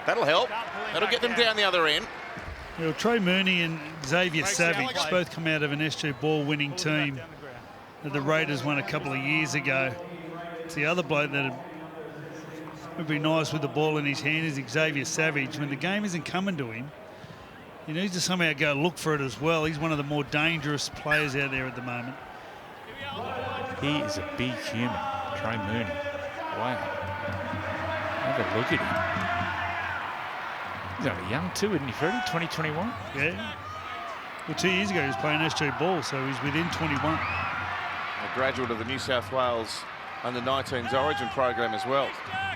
That'll help. That'll get them down the other end. Well, Trey Mooney and Xavier Savage both come out of an SG ball-winning team that the Raiders won a couple of years ago. It's the other bloke that would be nice with the ball in his hand is Xavier Savage. When the game isn't coming to him, he needs to somehow go look for it as well. He's one of the more dangerous players out there at the moment. He is a big human, Trey Mooney. Wow. Have a look at him. He's only young too, isn't he, Freddie? 2021? Yeah. Well, 2 years ago he was playing SG ball, so he's within 21. A graduate of the New South Wales Under-19s Origin program as well.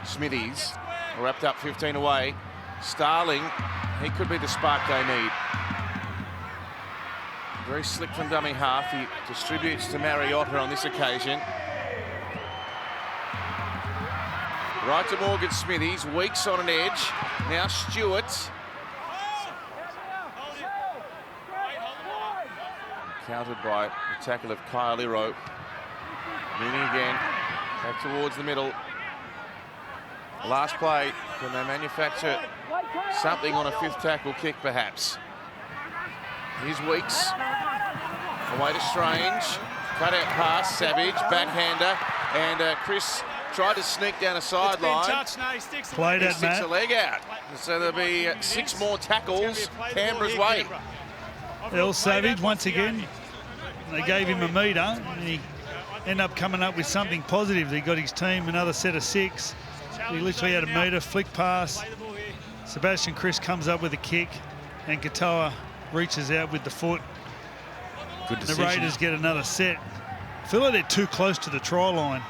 Smithies wrapped up 15 away. Starling, he could be the spark they need. Very slick from dummy half. He distributes to Mariota on this occasion. Right to Morgan Smithies. Weeks on an edge. Now Stewart. Countered by the tackle of Kyle Iro. Mooney again. Back towards the middle. Last play. Can they manufacture something on a 5th tackle kick, perhaps? Here's Weeks. Away to Strange. Cut out pass. Savage. Backhander. And Chris tried to sneak down a sideline. Played it, Sticks Matt. a leg out. So there'll be 6 more tackles Canberra's way. El Savage once again. They gave him a metre and he ended up coming up with something positive. He got his team another set of 6. He literally had a metre, flick pass. Sebastian Chris comes up with a kick and Katoa reaches out with the foot. Good decision. The Raiders get another set. I feel like they're too close to the try line.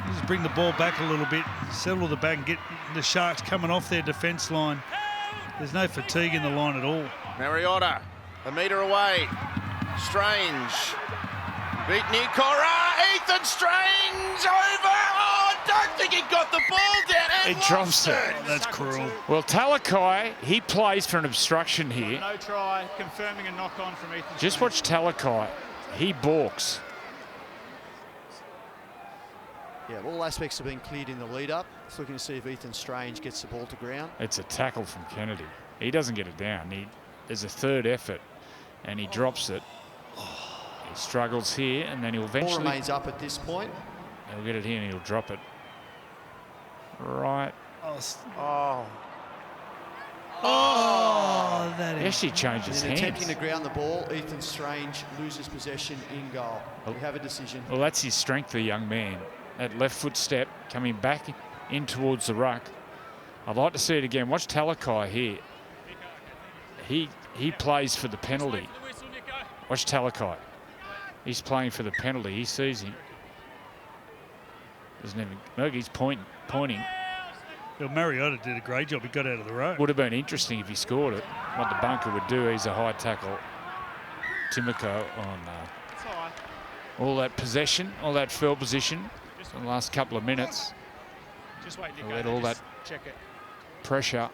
Just bring the ball back a little bit, settle the back and get the Sharks coming off their defence line. There's no fatigue in the line at all. Mariota, a metre away. Strange. Beat near Cora. Ethan Strange over. Oh, I don't think he got the ball down. He drops it. Oh, that's cruel. Well, Talakai, he plays for an obstruction here. No try, confirming a knock-on from Ethan. Just watch Talakai. He balks. Yeah, all aspects have been cleared in the lead-up. Just looking to see if Ethan Strange gets the ball to ground. It's a tackle from Kennedy. He doesn't get it down. There's a 3rd effort, and he drops it. He struggles here, and then he'll Ball eventually... remains up at this point. He'll get it here, and he'll drop it. Right. Oh, that He is... actually changes In hands. attempting to ground the ball, Ethan Strange loses possession in goal. We have a decision. Well, that's his strength, the young man. That left foot step coming back in towards the ruck. I'd like to see it again. Watch Talakai here. He plays for the penalty. Watch Talakai. He's playing for the penalty. He sees him. Doesn't even... Look, he's pointing. Well, Mariota did a great job. He got out of the road. Would have been interesting if he scored it. What the bunker would do. He's a high tackle. Timoko. Oh, no. All that possession, all that field position in the last couple of minutes. Just wait, Nico. Let all that check it. pressure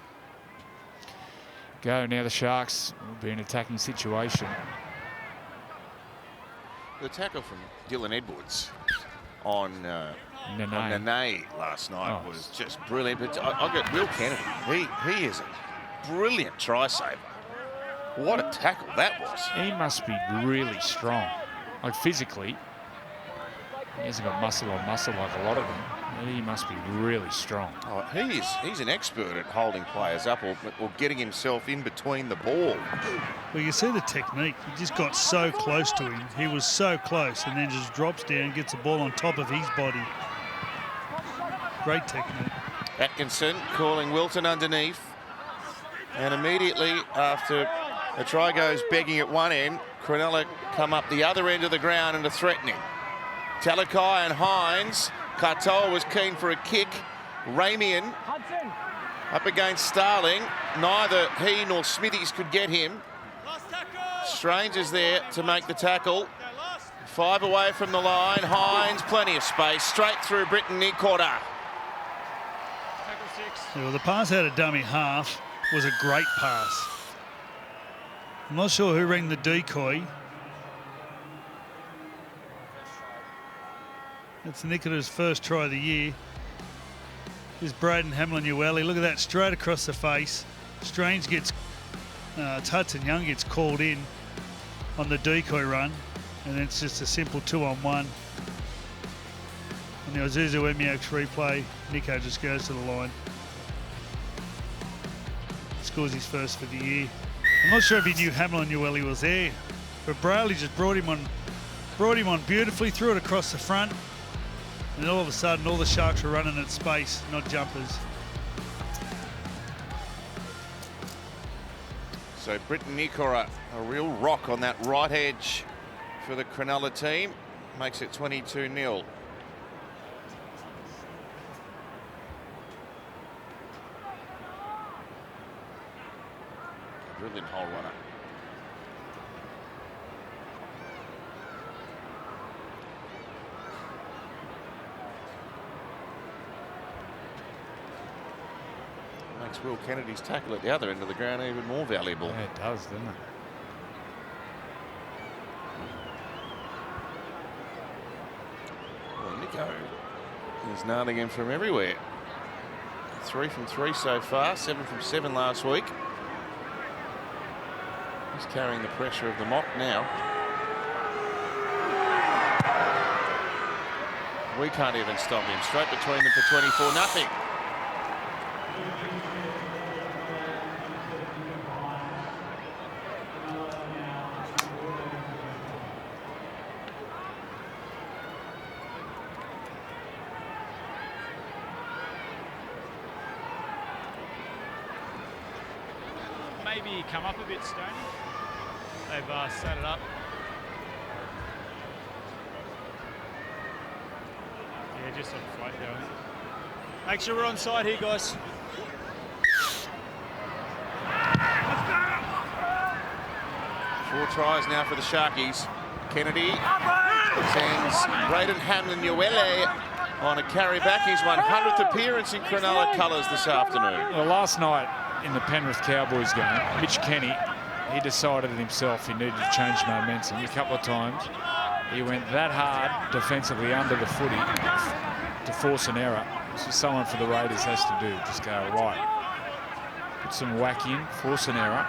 go. Now the Sharks will be in an attacking situation. The tackle from Dylan Edwards on Nene last night was just brilliant. But I got Will Kennedy. He is a brilliant try saver. What a tackle that was. He must be really strong. Like physically, he hasn't got muscle on muscle like a lot of them. He must be really strong. Oh, he's an expert at holding players up or getting himself in between the ball. Well, you see the technique. He just got so close to him. He was so close and then just drops down, gets the ball on top of his body. Great technique. Atkinson calling Wilton underneath. And immediately after a try goes begging at one end, Cronulla come up the other end of the ground and are threatening. Talakai and Hines. Katoa was keen for a kick. Ramian up against Starling. Neither he nor Smithies could get him. Strange is there to make the tackle. 5 away from the line. Hines, plenty of space. Straight through Britton Nikora. Yeah, well, the pass out of dummy half was a great pass. I'm not sure who rang the decoy. It's Nikora's first try of the year. Here's Braden Hamlin-Ueli. Look at that, straight across the face. Strange gets, Hudson Young gets called in on the decoy run, and then it's just a simple 2-on-1. And the Ozuzu Emiak's replay, Nico just goes to the line. Scores his first for the year. I'm not sure if he knew Hamlin-Ueli was there, but Brayley just brought him on beautifully, threw it across the front. And all of a sudden, all the Sharks were running at space, not jumpers. So Britton Nikora, a real rock on that right edge for the Cronulla team. Makes it 22-0. Brilliant hole runner. Makes Will Kennedy's tackle at the other end of the ground even more valuable. Yeah, it does, doesn't it? Well, Nico is nailing him from everywhere. 3 from 3 so far, 7 from 7 last week. He's carrying the pressure of the mock now. We can't even stop him. Straight between them for 24-0. Maybe come up a bit, Stoney. They've set it up. Yeah, just sort of float there. Make sure we're on side here, guys. 4 tries now for the Sharkies. Kennedy sends Braden Hamlin-Ueli on a carry back. His 100th appearance in Cronulla colours this afternoon. Well, last night in the Penrith Cowboys game, Mitch Kenny, he decided himself he needed to change momentum a couple of times. He went that hard defensively under the footy to force an error. This is someone for the Raiders has to do. Just go right, put some whack in, force an error.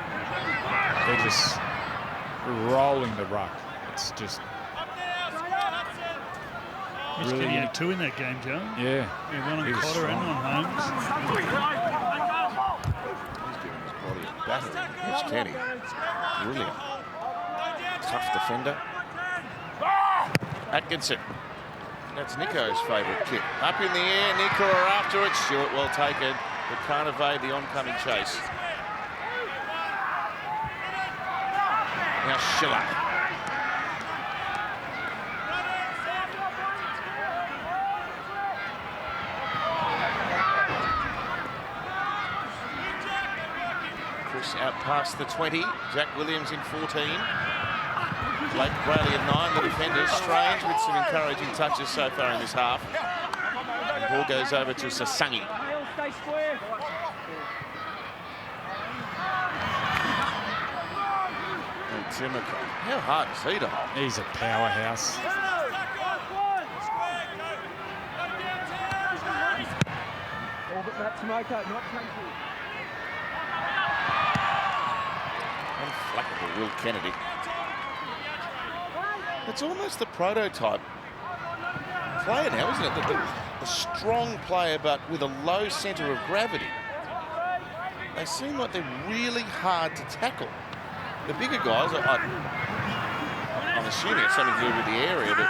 They're just rolling the ruck. It's just really. He had 2 in that game, Joe. Yeah. One on Cotter and on Holmes. He's giving his body a batter. Mitch Kenny, brilliant. Tough defender. Atkinson. That's Nico's favourite kick. Up in the air, Nico are after it. Stewart well taken, but can't evade the oncoming chase. Now Schiller. Chris out past the 20. Jack Williams in 14. Blake Brayley at 9, the defenders. Strange with some encouraging touches so far in this half. And ball goes over to Sasangi. And Timoko. How hard is he to hold? He's a powerhouse. Unflappable Will Kennedy. It's almost the prototype player now, isn't it? The strong player, but with a low centre of gravity. They seem like they're really hard to tackle. The bigger guys, I'm assuming it's something to do with the area, but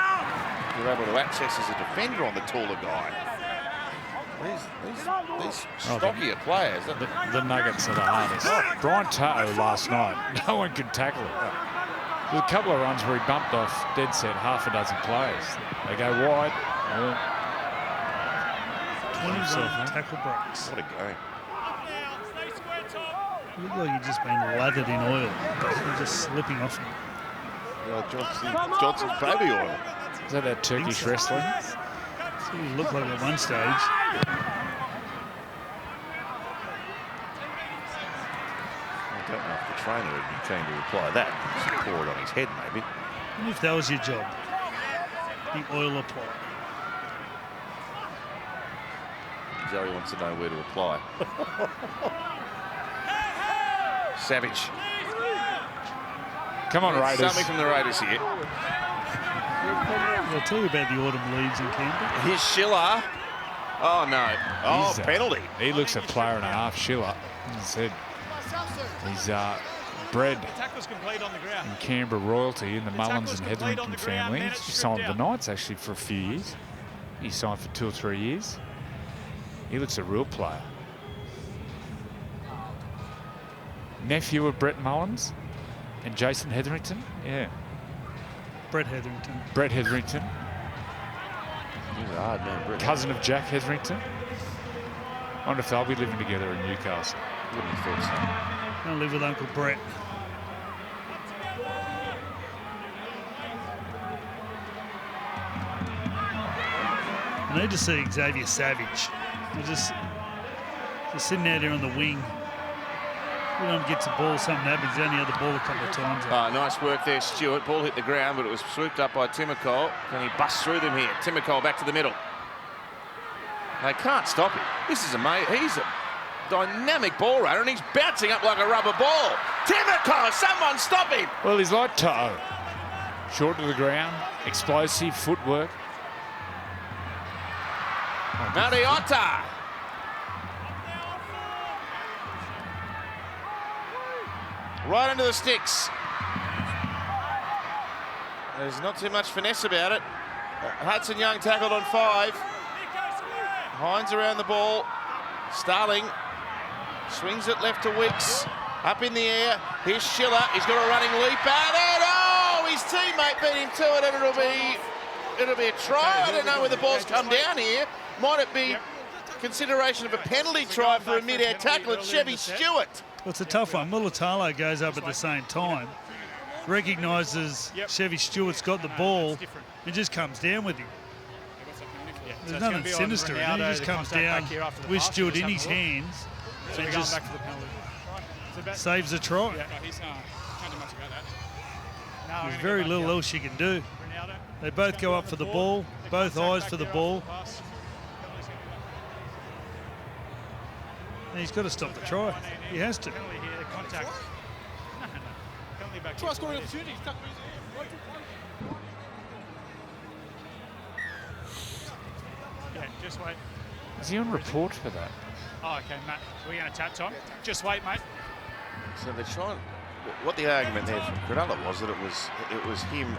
you're able to access as a defender on the taller guy. These stockier players. The Nuggets are the hardest. Brian Tato last night, no one could tackle him. There's a couple of runs where he bumped off dead set half a dozen players. They go wide. 21 tackle breaks. What a game. You look like you've just been lathered in oil. You're just slipping off him. Johnson's baby oil. Is that Turkish wrestling? That's what you look like at one stage. I don't know if the trainer would be keen to apply that. Just pour it on his head, maybe. And if that was your job, the oil apply. Joey wants to know where to apply. Savage. Come on, Raiders. Something from the Raiders here. I'll tell you about the autumn leaves in Canberra. Here's Schiller. Oh, no. Oh, penalty. He looks a player and a half, Schiller. He's bred in Canberra royalty in the Mullins and Hetherington family. He signed the Knights actually for a few years. He signed for 2 or 3 years. He looks a real player. Nephew of Brett Mullins and Jason Hetherington. Yeah. Brett Hetherington. Brett Hetherington. He's a hard man, Brett. Cousin of Jack Hetherington. I wonder if they'll be living together in Newcastle. Wouldn't have thought I'll live with Uncle Brett. I need to see Xavier Savage. He's just sitting out there on the wing. Every time he gets the ball, something happens. He only had the ball a couple of times. Nice work there, Stewart. Ball hit the ground, but it was swooped up by Timoko. Can he bust through them here? Timoko back to the middle. They can't stop him. This is amazing. He's a dynamic ball runner, and he's bouncing up like a rubber ball. Timoko, someone stop him! Well, he's like Toto. Short to the ground, explosive footwork. Mariota. Right into the sticks. There's not too much finesse about it. Hudson Young tackled on 5. Hines around the ball. Starling swings it left to Wicks. Up in the air. Here's Schiller. He's got a running leap out and his teammate beat him to it, and it'll be a try. I don't know where the ball's come down here. Might it be consideration of a penalty try for a mid-air tackle at Chevy Stewart? Well, it's a tough one. Mulatalo goes up at the same time, recognises Chevy Stewart's got the ball, and just comes down with him. There's nothing sinister in it. He just comes down with Stewart in his hands and just saves a try. There's very little else you can do. They both go up for the ball, both eyes for the ball. And he's got to stop the try. He has to. Try scoring opportunity. Yeah, just wait. Is he on report for that? Oh, okay, Matt. We're going to tap time. Just wait, mate. So they're trying. What the argument there from Cronulla was that it was him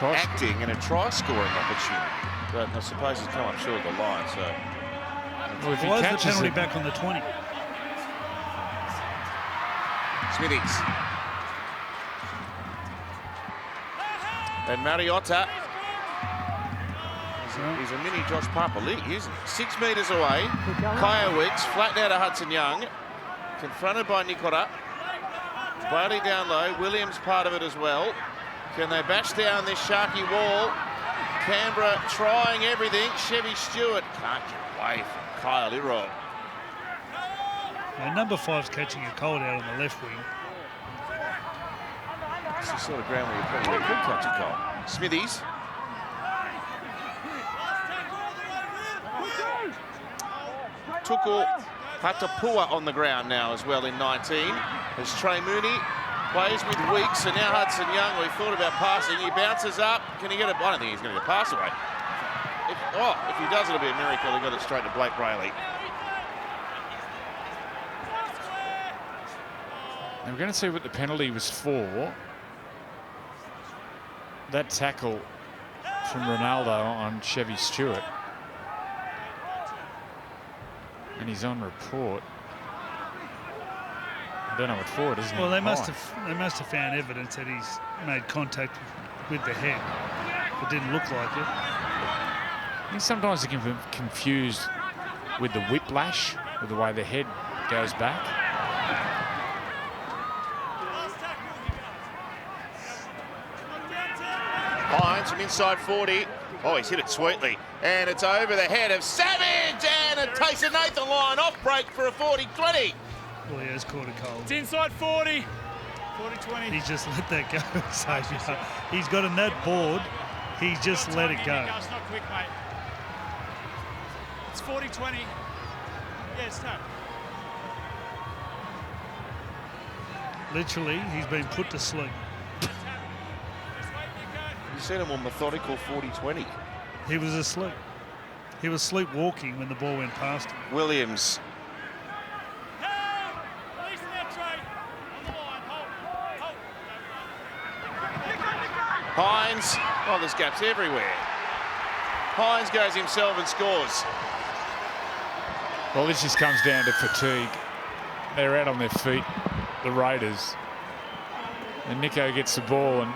acting in a try scoring opportunity. But I suppose he's come up short of the line. So well, why is the penalty back on the 20? Smithies. And Mariota. He's a mini Josh Papali'i, isn't he? 6 metres away. Kaya Wicks, flat now to Hudson Young. Confronted by Nicola. Bailey down low. Williams part of it as well. Can they bash down this Sharky wall? Canberra trying everything. Chevy Stewart can't get away from Kyle Iro. Now, number 5's catching a cold out on the left wing. It's the sort of ground where you probably could catch a goal. Smithies. Tuku Hatapua on the ground now as well in 19. As Trey Mooney plays with Weeks, and now Hudson Young, we thought about passing. He bounces up. Can he get a... I don't think he's going to get a pass away. If he does, it'll be a miracle. He got it straight to Blake Brayley. Now we're going to see what the penalty was for. That tackle from Ronaldo on Chevy Stewart. And he's on report. I don't know what for it is. Well, they must have found evidence that he's made contact with the head. It didn't look like it. I think sometimes he can be confused with the whiplash, with the way the head goes back. Hines from inside 40. Oh, he's hit it sweetly. And it's over the head of Savage. And it takes a Nathan Lyon off break for a 40-20. Well, he has caught a cold. It's inside 40. 40-20. He's just let that go, Xavier. He's got a net board. He's just let it go. It's not quick, mate. It's 40-20. Yes, no. Literally, he's been put to sleep. You said a more methodical 40-20. He was asleep. He was sleepwalking when the ball went past him. Williams. Hines. Oh, there's gaps everywhere. Hines goes himself and scores. Well, this just comes down to fatigue. They're out on their feet, the Raiders. And Nico gets the ball, and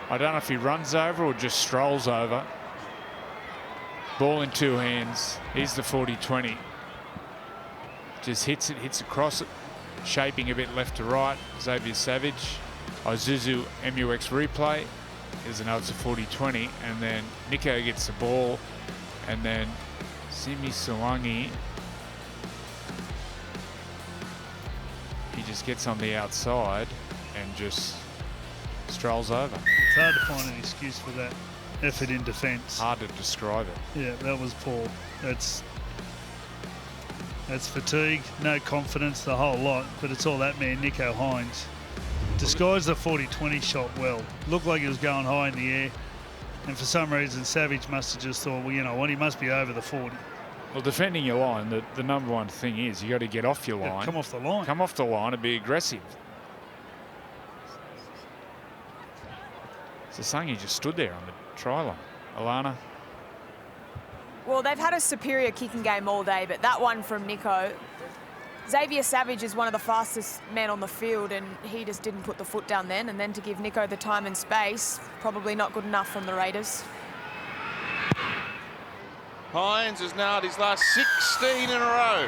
I don't know if he runs over or just strolls over. Ball in two hands. Here's the 40-20. Just hits it, hits across it, shaping a bit left to right. Xavier Savage. Isuzu MUX replay. There's another 40-20, and then Nico gets the ball, and then Simi Solangi, he just gets on the outside and just strolls over. It's hard to find an excuse for that effort in defence. Hard to describe it. Yeah, that was poor. That's fatigue, no confidence, the whole lot, but it's all that man, Nico Hines. Disguised the 40-20 shot well. Looked like he was going high in the air. And for some reason, Savage must have just thought, well, you know what, he must be over the 40. Well, defending your line, the number one thing is you got to get off your line. Come off the line. Come off the line and be aggressive. So Sangi just stood there on the try line. Alana. Well, they've had a superior kicking game all day, but that one from Nico, Xavier Savage is one of the fastest men on the field, and he just didn't put the foot down then. And then to give Nico the time and space, probably not good enough from the Raiders. Hines has nailed his last 16 in a row.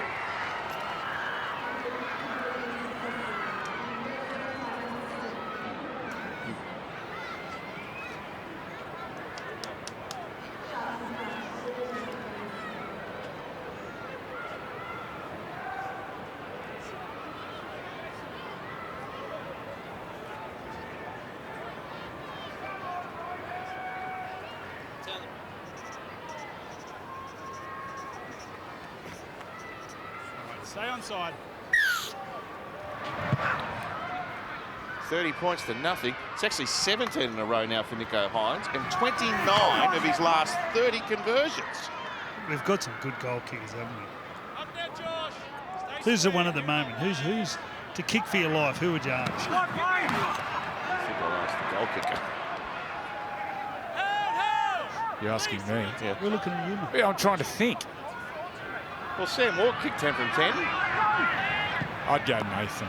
Stay onside. 30 points to nothing. It's actually 17 in a row now for Nico Hines, and 29 of his last 30 conversions. We've got some good goal kickers, haven't we? Up there, Josh. Who's the one at the moment? Who's to kick for your life? Who would you ask? I think I'll ask the goal kicker. You're asking me. Yeah. We're looking at you, mate. Yeah, I'm trying to think. Well, Sam Walk kicked 10 from 10. I'd go Nathan.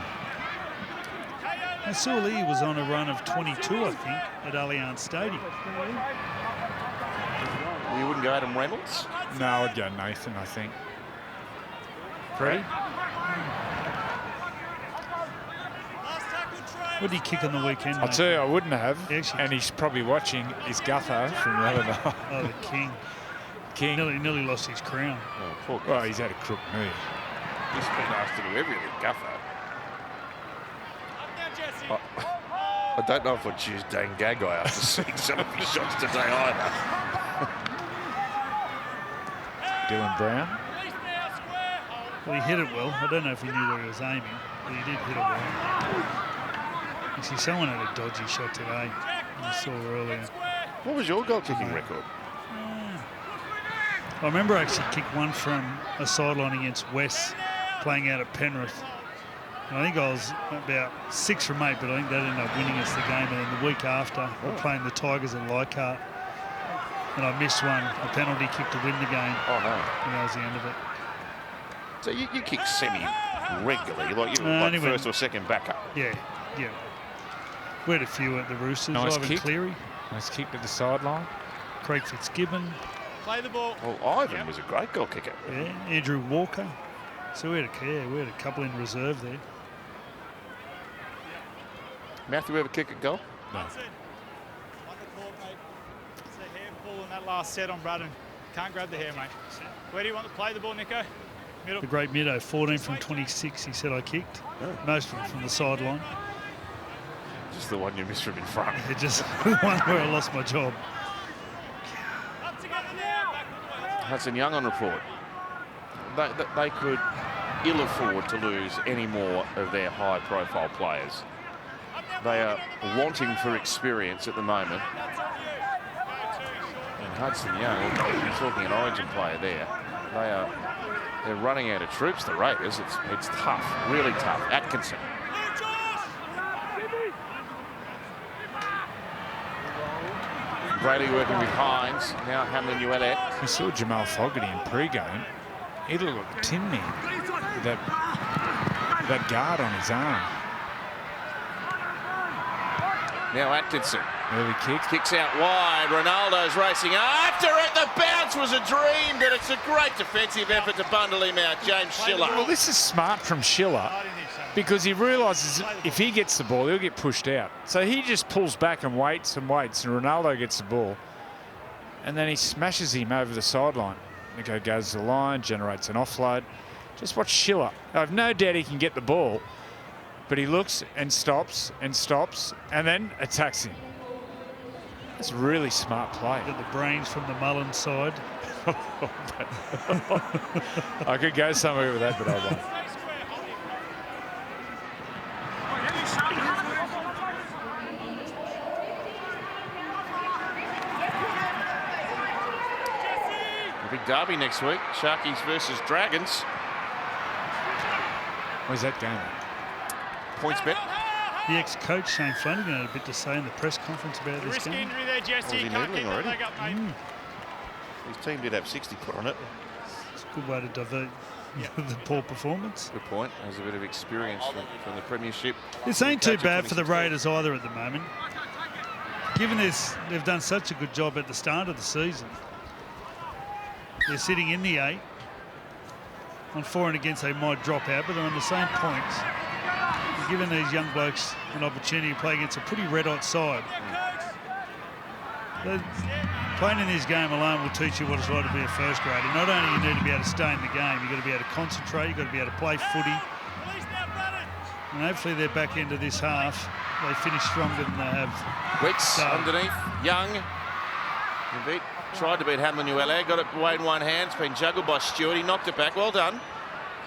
I saw Lee was on a run of 22, I think, at Allianz Stadium. You wouldn't go Adam Reynolds? No, I'd go Nathan, I think. Freddie? What did he kick on the weekend, I'll mate? tell you, I wouldn't have. Actually- And he's probably watching his Gutho from the other night. Oh, the King. King. Nearly lost his crown. Oh, poor Well, Gutho. he's had a crook knee. He's been asked to do everything, Gutho. I don't know if I'd choose Dan Gagai after seeing some of his shots today either. Dylan Brown. Well, he hit it well. I don't know if he knew where he was aiming, but he did hit it well. You see, someone had a dodgy shot today. I saw earlier. What was your goal kicking record? I remember I actually kicked one from a sideline against West, playing out at Penrith. And I think I was about 6 from 8, but I think that ended up winning us the game. And then the week after, we're playing the Tigers at Leichhardt, and I missed one, a penalty kick to win the game. Oh, no. And that was the end of it. So you kick semi-regularly, like you were like first or second backup. Yeah, yeah. We had a few at the Roosters. Nice Ivan kick. Cleary. Nice kick to the sideline. Craig Fitzgibbon. Play the ball. Well, Ivan was a great goal kicker. Yeah, Andrew Walker. So we had a couple in reserve there. Matthew ever kick a goal? No. On the court, mate. It's a hair pull in that last set on Braddon. Can't grab the hair, mate. Where do you want to play the ball, Nico? Middle. The great Middo, 14 from 26, he said I kicked. Most of them from the sideline. Just the one you missed from in front. It just the one where I lost my job. Up together now. Hudson Young on report. They could ill afford to lose any more of their high-profile players. They are wanting for experience at the moment. And Hudson Young, you're talking an Origin player there. They're running out of troops, the Raiders. It's tough, really tough. Atkinson. Brady working with Hines. Now Hamlin Uele. We saw Jamal Fogarty in pre-game. He looked like a tin man with that guard on his arm. Now Atkinson. Early kick. Kicks out wide. Ronaldo's racing after it. The bounce was a dream, but it's a great defensive effort to bundle him out. James Schiller. Well, this is smart from Schiller because he realises if he gets the ball, he'll get pushed out. So he just pulls back and waits, and Ronaldo gets the ball. And then he smashes him over the sideline. Nico goes to the line, generates an offload. Just watch Schiller. I have no doubt he can get the ball, but he looks and stops, and then attacks him. That's really smart play. Got the brains from the Mullen side. I could go somewhere with that, but I won't. A big derby next week. Sharkies versus Dragons. Where's that game? Points bet. The ex-coach Shane Flanagan had a bit to say in the press conference about this Risk game. injury there, Jesse. Was he You can't noodling keep that already? leg up, mate. His team did have 60 put on it. It's a good way to divert the poor performance. Good point. Has a bit of experience from the Premiership. This ain't too Coach of bad for the 2016. Raiders either at the moment. Given this, they've done such a good job at the start of the season. They're sitting in the 8. On for and against, they might drop out, but they're on the same points. They're giving these young blokes an opportunity to play against a pretty red-hot side. Playing in this game alone will teach you what it's like to be a first grader. Not only you need to be able to stay in the game, you've got to be able to concentrate, you've got to be able to play footy. And hopefully their back end of this half, they finish stronger than they have. Weeks underneath. Young. Tried to beat Hamlin Uele. Got it away in one hand. It's been juggled by Stewart. He knocked it back. Well done.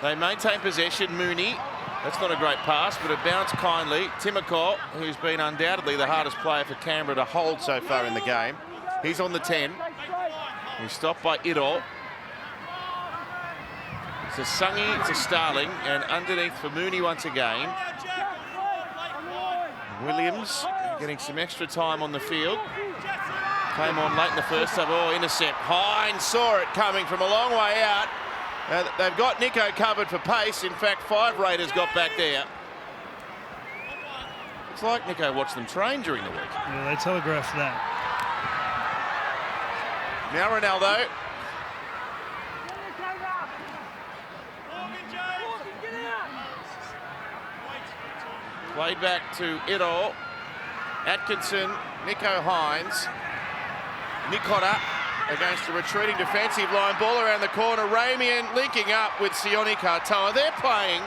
They maintain possession. Mooney. That's not a great pass, but it bounced kindly. Timoko, who's been undoubtedly the hardest player for Canberra to hold so far in the game. He's on the 10. He's stopped by Idol. It's a Sungy, it's a Starling, and underneath for Mooney once again. Williams getting some extra time on the field. Came on late in the first half. Oh, intercept. Hines saw it coming from a long way out. They've got Nico covered for pace. In fact, 5 Raiders got back there. It's like Nico watched them train during the week. Yeah, they telegraphed that. Now Ronaldo. Played back to Idol. Atkinson, Nico Hines. Nikota against a retreating defensive line. Ball around the corner. Ramian linking up with Sione Katoa. They're playing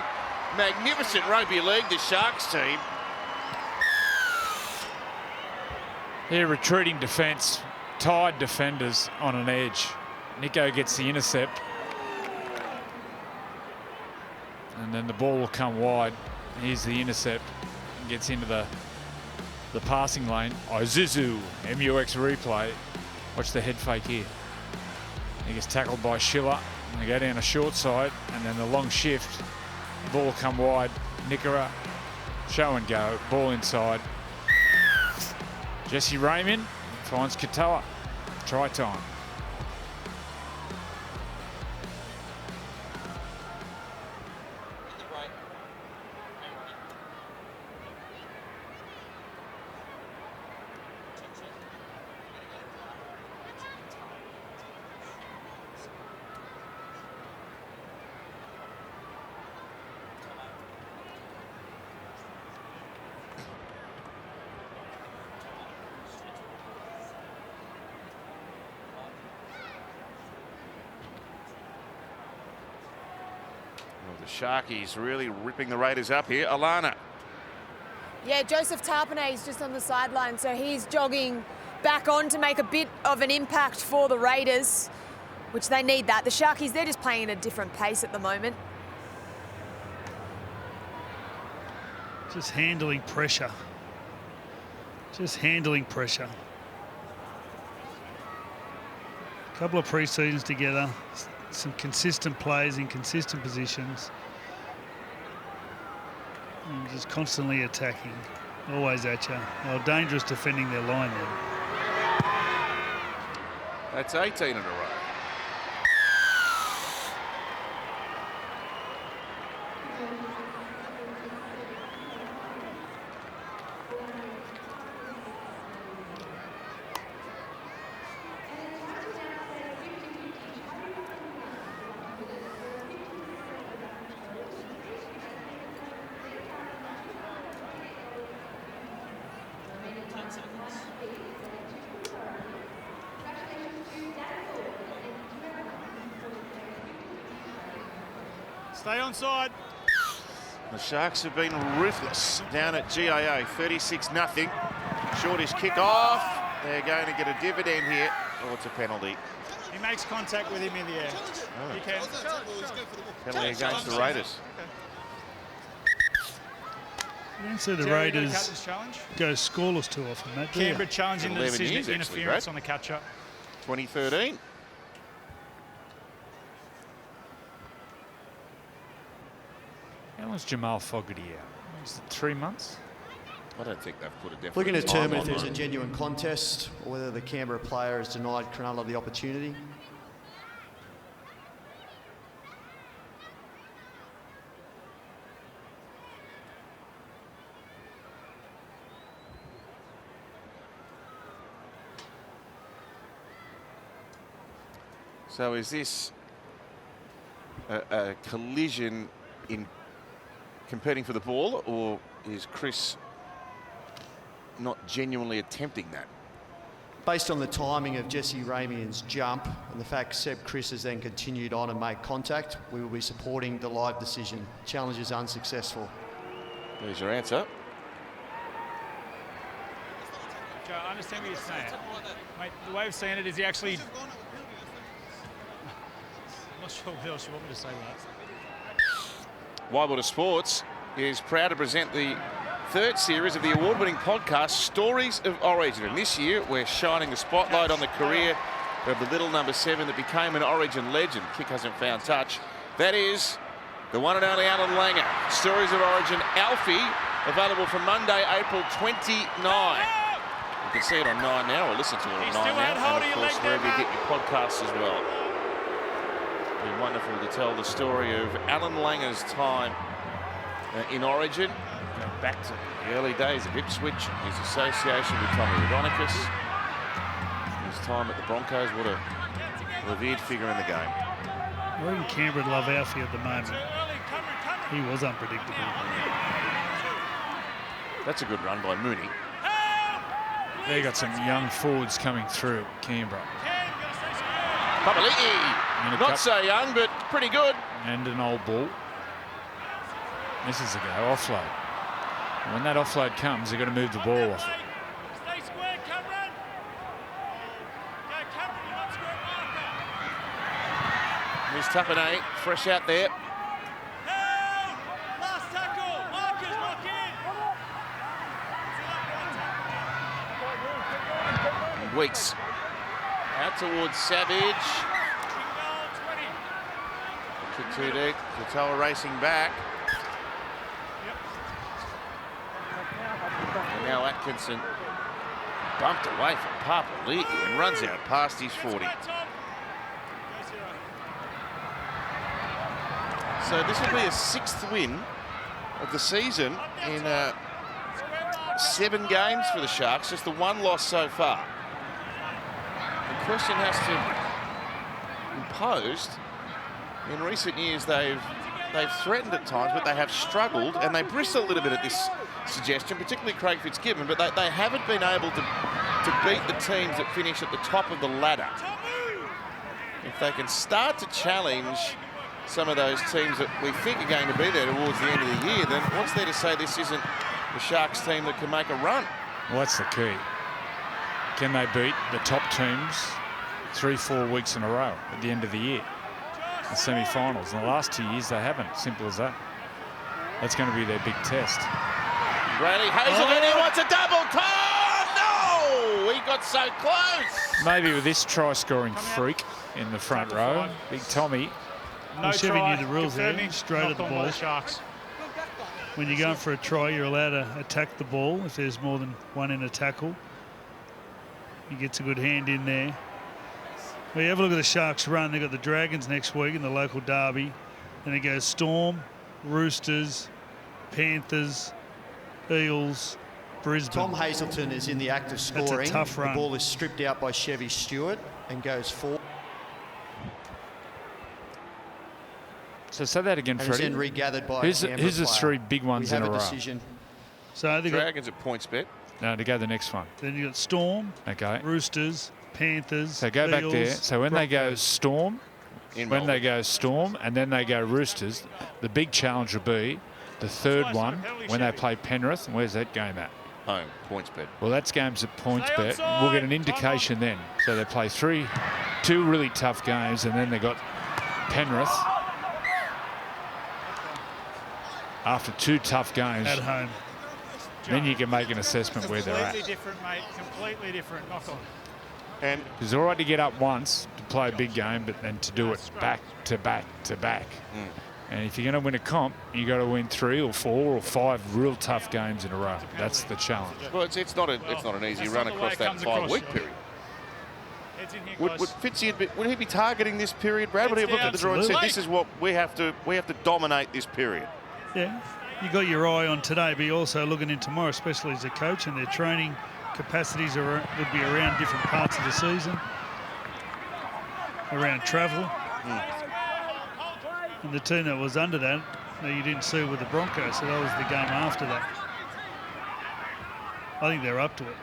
magnificent rugby league, the Sharks team. Here, retreating defence, tied defenders on an edge. Nico gets the intercept. And then the ball will come wide. Here's the intercept. Gets into the passing lane. Zizu, MUX replay. Watch the head fake here. He gets tackled by Schiller. And they go down a short side. And then the long shift. Ball will come wide. Nickera, show and go. Ball inside. Jesse Raymond finds Katoa. Try time. The Sharkies really ripping the Raiders up here. Alana. Yeah, Joseph Tarpanay is just on the sideline, so he's jogging back on to make a bit of an impact for the Raiders, which they need that. The Sharkies, they're just playing at a different pace at the moment. Just handling pressure. Just handling pressure. A couple of pre-seasons together. Some consistent plays in consistent positions. And just constantly attacking. Always at you. Well, dangerous defending their line then. That's 18 in a row. Stay on side. The Sharks have been ruthless down at GIA, 36-0. Shortish kick off. They're going to get a dividend here. Oh, it's a penalty. He makes contact with him in the air. Oh. He can. Penalty against the Raiders. You don't see the Jerry, you got a Raiders captain's challenge? go scoreless too often, Matt. do you? Canberra challenging the 11 decision years, of actually, interference Brad. on the catcher. 2013. How long's Jamal Fogarty out? Is it 3 months? I don't think they've put a definite Looking to determine if timeline there's on a it. genuine contest or whether the Canberra player has denied Cronulla the opportunity. So is this a collision in competing for the ball, or is Chris not genuinely attempting that? Based on the timing of Jesse Ramian's jump and the fact Seb Chris has then continued on and made contact, we will be supporting the live decision. Challenge is unsuccessful. There's your answer. Joe, I understand what you're saying. Mate, the way of saying it is he actually... I'm not sure what else you want me to say that. Widewater Sports is proud to present the third series of the award-winning podcast, Stories of Origin. And this year, we're shining the spotlight on the career of the little number 7 that became an Origin legend. Kick hasn't found touch. That is the one and only Alan Langer. Stories of Origin Alfie, available from Monday, April 29. You can see it on 9 now, or listen to it on 9 now. And of course, wherever you get your podcasts as well. It'll be wonderful to tell the story of Alan Langer's time in Origin. Going back to the early days of Ipswich, his association with Tommy Rodonicus, his time at the Broncos. What a revered figure in the game. I reckon Canberra would love Alfie at the moment. He was unpredictable. That's a good run by Mooney. They got some young forwards coming through Canberra. Papali'i, not so young, but pretty good. And an old ball. This is a go, offload. And when that offload comes, they've got to move the ball off it. Here's Tapane, fresh out there. Last tackle. Marcus, lock in. Weeks out towards Savage. Kick too deep. Katoa racing back. And now Atkinson bumped away from Papali'i and runs out past his 40. So this will be a 6th win of the season in 7 games for the Sharks, just the 1 loss so far. The question has to be posed. In recent years, they've threatened at times, but they have struggled, and they bristle a little bit at this suggestion, particularly Craig Fitzgibbon, but they haven't been able to beat the teams that finish at the top of the ladder. If they can start to challenge some of those teams that we think are going to be there towards the end of the year, then what's there to say this isn't the Sharks team that can make a run? Well, that's the key. Can they beat the top teams 3-4 weeks in a row at the end of the year? The semi-finals. In the last 2 years, they haven't. Simple as that. That's going to be their big test. Riley Hazelton, he wants a double. Oh, no! He got so close. Maybe with this try-scoring freak in the front row, Big Tommy. No Chevy try. knew the rules there. Confirming Straight at the knock on by ball. Sharks. When you're going for a try, you're allowed to attack the ball if there's more than one in a tackle. He gets a good hand in there. Well, you have a look at the Sharks run. They've got the Dragons next week in the local derby. Then it goes Storm, Roosters, Panthers, Eels, Brisbane. Tom Hazelton is in the act of scoring. That's a tough run. The ball is stripped out by Chevy Stewart and goes forward. So say that again, And is Freddie. then regathered by Who's a the Canberra 3 player. big ones We in have a row? decision. So they got, Dragons at points bet. No, to go the next one. then you got Storm, Okay. Roosters, Panthers. So go back Eels, there. So when they go Broncos. Storm, In when they Melbourne. go Storm, and then they go Roosters, the big challenge will be the third one when they play Penrith. And where's that game at? Home, points bet. Well, that's games at points Stay bet. onside. We'll get an indication then. So they play 2 really tough games, and then they got Penrith. After 2 tough games, At home. then you can make an assessment where they're at. Completely different, mate. Completely different. Knock on. And It's all right to get up once to play a big game, but then to do it back to back to back. And if you're going to win a comp, you got to win 3 or 4 or 5 real tough games in a row. That's the challenge. well, it's not an easy That's run not the way across it that comes across, 5-week Sean. period. Heads in here, Would guys. Fitzy would he be targeting this period, Brad? Would he have looked at the draw and said, "This is what we have to dominate this period"? Yeah, you got your eye on today, but you're also looking in tomorrow, especially as a coach, and their training capacities would be around different parts of the season, around travel. And the team that was under that, you didn't see with the Broncos, so that was the game after that. I think they're up to it.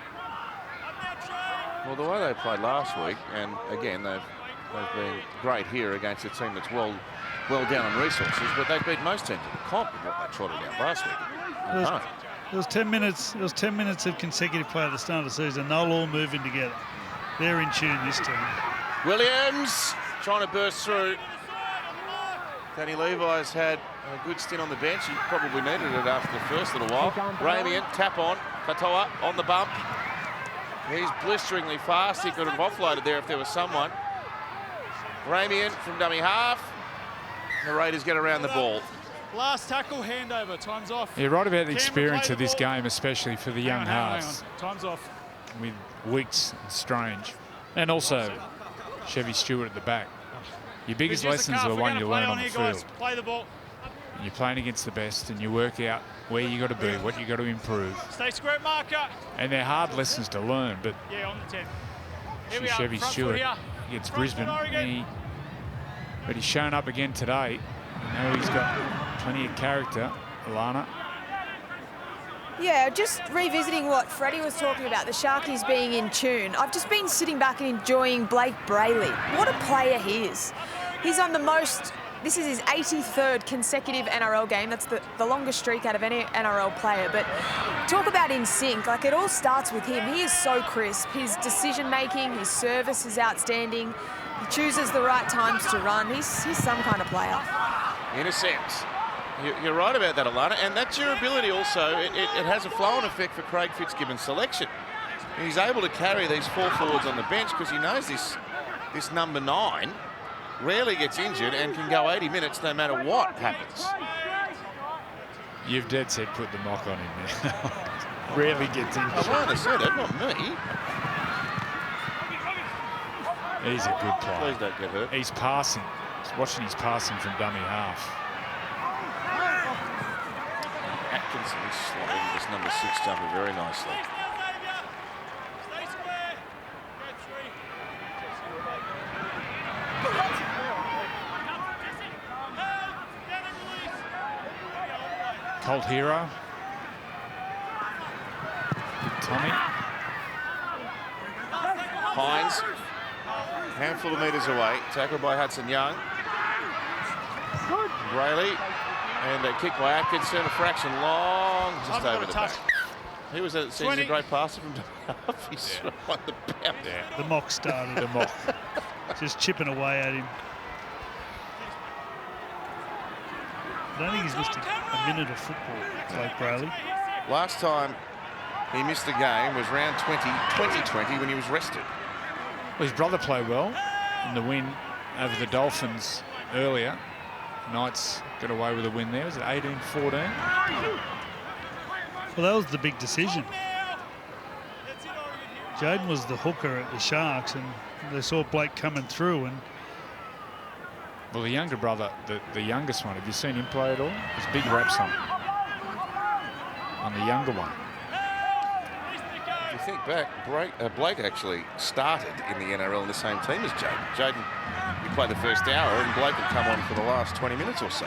Well, the way they played last week, and again they've been great here against a team that's well down on resources, but they beat most teams in the comp with what they trotted out last week. It was 10 minutes. It was 10 minutes of consecutive play at the start of the season. They'll all move in together. They're in tune this team. Williams trying to burst through. Danny Levi's had a good stint on the bench. He probably needed it after the first little while. Ramian, tap on. Katoa on the bump. He's blisteringly fast. He could have offloaded there if there was someone. Ramian from dummy half. The Raiders get around the ball. Last tackle, handover. Time's off. You're right about the Canberra experience play of the this ball. game, especially for the young Hang on. halves Time's off. with Weeks and Strange. And also Chevy Stewart at the back. Your biggest Reduce the lessons calf. are the We're one gonna you play learn on the here, field. guys. Play the ball. And you're playing against the best and you work out where you got to be, what you got to improve. Stay square marker. And they're hard lessons to learn, but Yeah, on the 10. Here see we are. Chevy Front foot Stewart here. against Front Brisbane. foot, Oregon. But he's shown up again today. You know he's got plenty of character, Alana. Yeah, just revisiting what Freddie was talking about, the Sharkies being in tune. I've just been sitting back and enjoying Blake Brayley. What a player he is. He's on this is his 83rd consecutive NRL game. That's the longest streak out of any NRL player. But talk about in sync, like it all starts with him. He is so crisp. His decision making, his service is outstanding. He chooses the right times to run. He's some kind of player. Intercepts. You're right about that, Alana. And that durability also, it has a flow-on effect for Craig Fitzgibbon's selection. He's able to carry these 4 forwards on the bench because he knows this number 9 rarely gets injured and can go 80 minutes no matter what happens. You've dead set put the mock on him there. Rarely gets injured. I understand it, not me. He's a good player. Please don't get hurt. He's passing. Just watching his passing from dummy half. Atkinson is sliding this number 6 jumper very nicely. Colt Hero. Tommy. Hines, handful of metres away, tackled by Hudson Young. Brayley, and a kick by Atkinson, a fraction long, just over the back. He was a great passer from half. He's on the bounce. Yeah. The mock started. The mock. Just chipping away at him. I don't think he's missed a minute of football, Blake Brayley. Last time he missed a game was round 2020 when he was rested. Well, his brother played well in the win over the Dolphins earlier. Knights got away with a win there. Was it 18-14? Well, that was the big decision. Jaden was the hooker at the Sharks, and they saw Blake coming through. And well, the younger brother, the youngest one, have you seen him play at all? There's big raps on the younger one. If you think back, Blake actually started in the NRL in the same team as Jaden. Jaden, he played the first hour, and Blake had come on for the last 20 minutes or so.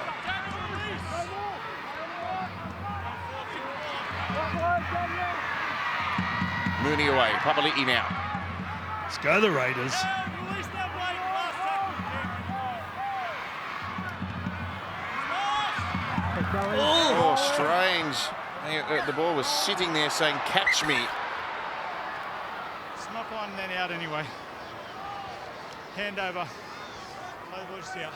Mooney away, Papali'i now. Let's go the Raiders. Oh, strange. The ball was sitting there saying, catch me. Smock on and then out anyway. Hand over. Play the ball just out.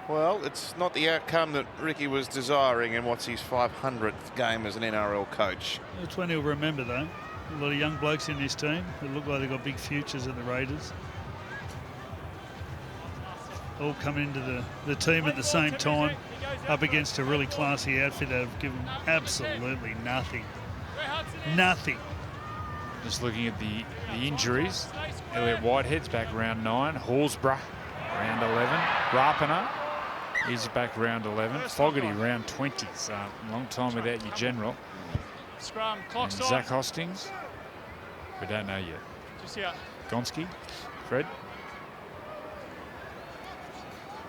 Well, it's not the outcome that Ricky was desiring in what's his 500th game as an NRL coach. That's when he'll remember, though. A lot of young blokes in this team that look like they've got big futures at the Raiders. All coming into the team at the same time, up against a really classy outfit that have given absolutely nothing. Nothing. Just looking at the injuries. Elliot Whitehead's back round 9. Horsburgh round 11. Rapana, he's back round 11. Fogarty round 20. So a long time without your general. Scrum, clock's and on. Zach Hostings, we don't know yet. Just out. Gonski, Fred.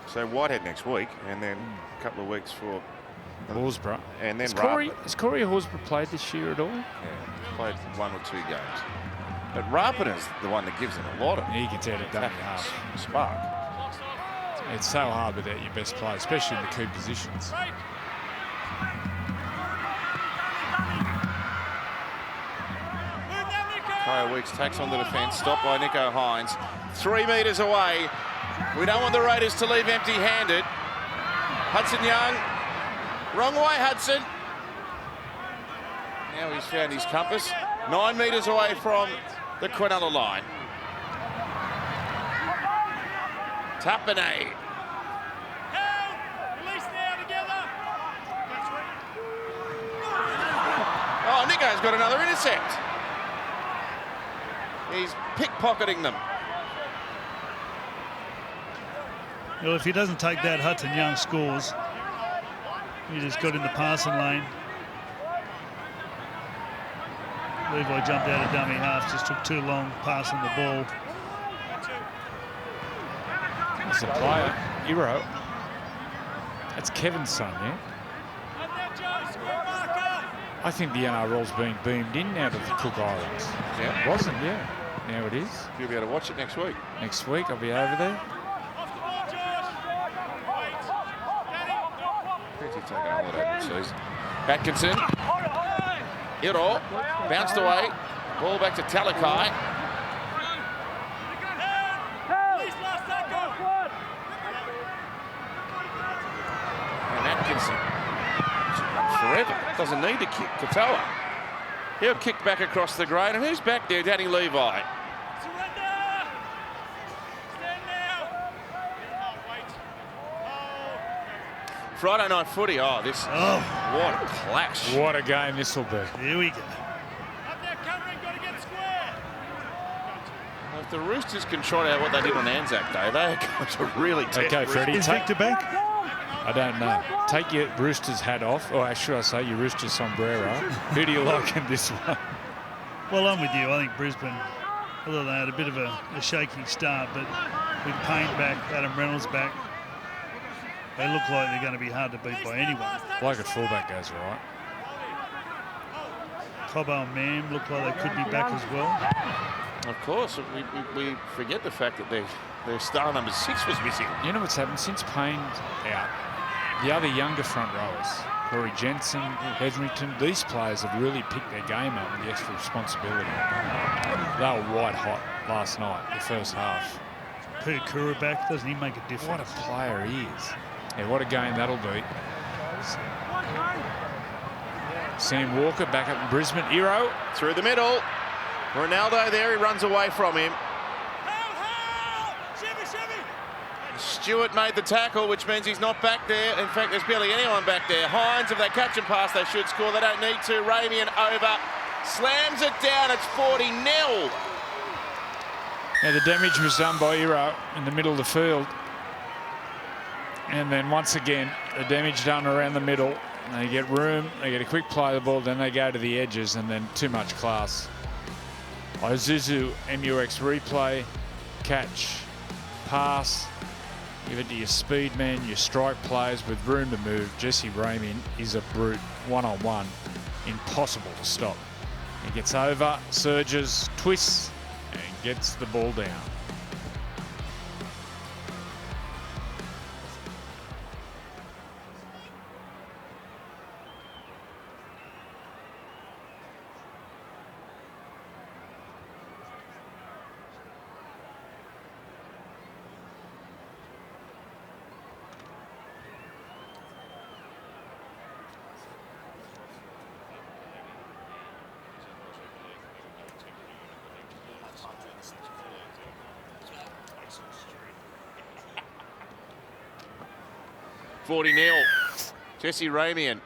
So Whitehead next week, and then a couple of weeks for Horsburgh. And then has Corey Horsburgh played this year at all? Yeah, played 1 or 2 games. But Rapana's the one that gives them a lot of He gets out of dummy half. spark. It's so hard without your best player, especially in the key positions. Kyle Weeks takes on the defence, stopped by Nico Hines. 3 metres away. We don't want the Raiders to leave empty-handed. Hudson Young. Wrong way, Hudson. Now he's found his compass. 9 metres away from the Cronulla line. Tapane. Oh, Nico's got another intercept. He's pickpocketing them. Well, if he doesn't take that, Hudson Young scores. He just got in the passing lane. Levi jumped out of dummy half, just took too long passing the ball. That's a player, Hero. That's Kevin's son, yeah? I think the NRL's being beamed in out of the Cook Islands. Yeah. It wasn't, yeah. Now it is. You'll be able to watch it next week. Next week I'll be over there. Taking a holiday this season. Atkinson. Iro bounced away. Ball back to Talakai. Doesn't need to kick. Katoa. He'll kick back across the grade. And who's back there? Danny Levi. Friday night footy. Oh, this. Oh, what a clash. What a game this will be. Here we go. If the Roosters can trot out what they did on Anzac Day, they're going to really take. Okay, Freddie. Is Victor back? I don't know. Take your Roosters hat off, or should I say your Roosters sombrero. Who do you like in this one? Well, I'm with you. I think Brisbane, although they had a bit of a shaky start, but with Payne back, Adam Reynolds back, they look like they're going to be hard to beat by anyone. Bloke at fullback goes all right. Cobbo and Mam look like they could be back as well. Of course, we forget the fact that their star number 6 was missing. You know what's happened since Payne's out? The other younger front rowers, Corey Jensen, Hetherington, these players have really picked their game up with the extra responsibility. They were white hot last night, the first half. Pukura back, doesn't he make a difference? What a player he is. Yeah, what a game that'll be. Sam Walker back up in Brisbane. Iro through the middle. Ronaldo there, he runs away from him. Stewart made the tackle, which means he's not back there. In fact, there's barely anyone back there. Hines, if they catch and pass, they should score. They don't need to. Ramian over. Slams it down. It's 40-0. Yeah, the damage was done by Iro in the middle of the field. And then once again, the damage done around the middle. They get room, they get a quick play of the ball, then they go to the edges, and then too much class. Isuzu MUX replay, catch, pass, give it to your speed man, your strike players with room to move. Jesse Ramian is a brute, one-on-one, impossible to stop. He gets over, surges, twists, and gets the ball down. Jesse Ramian.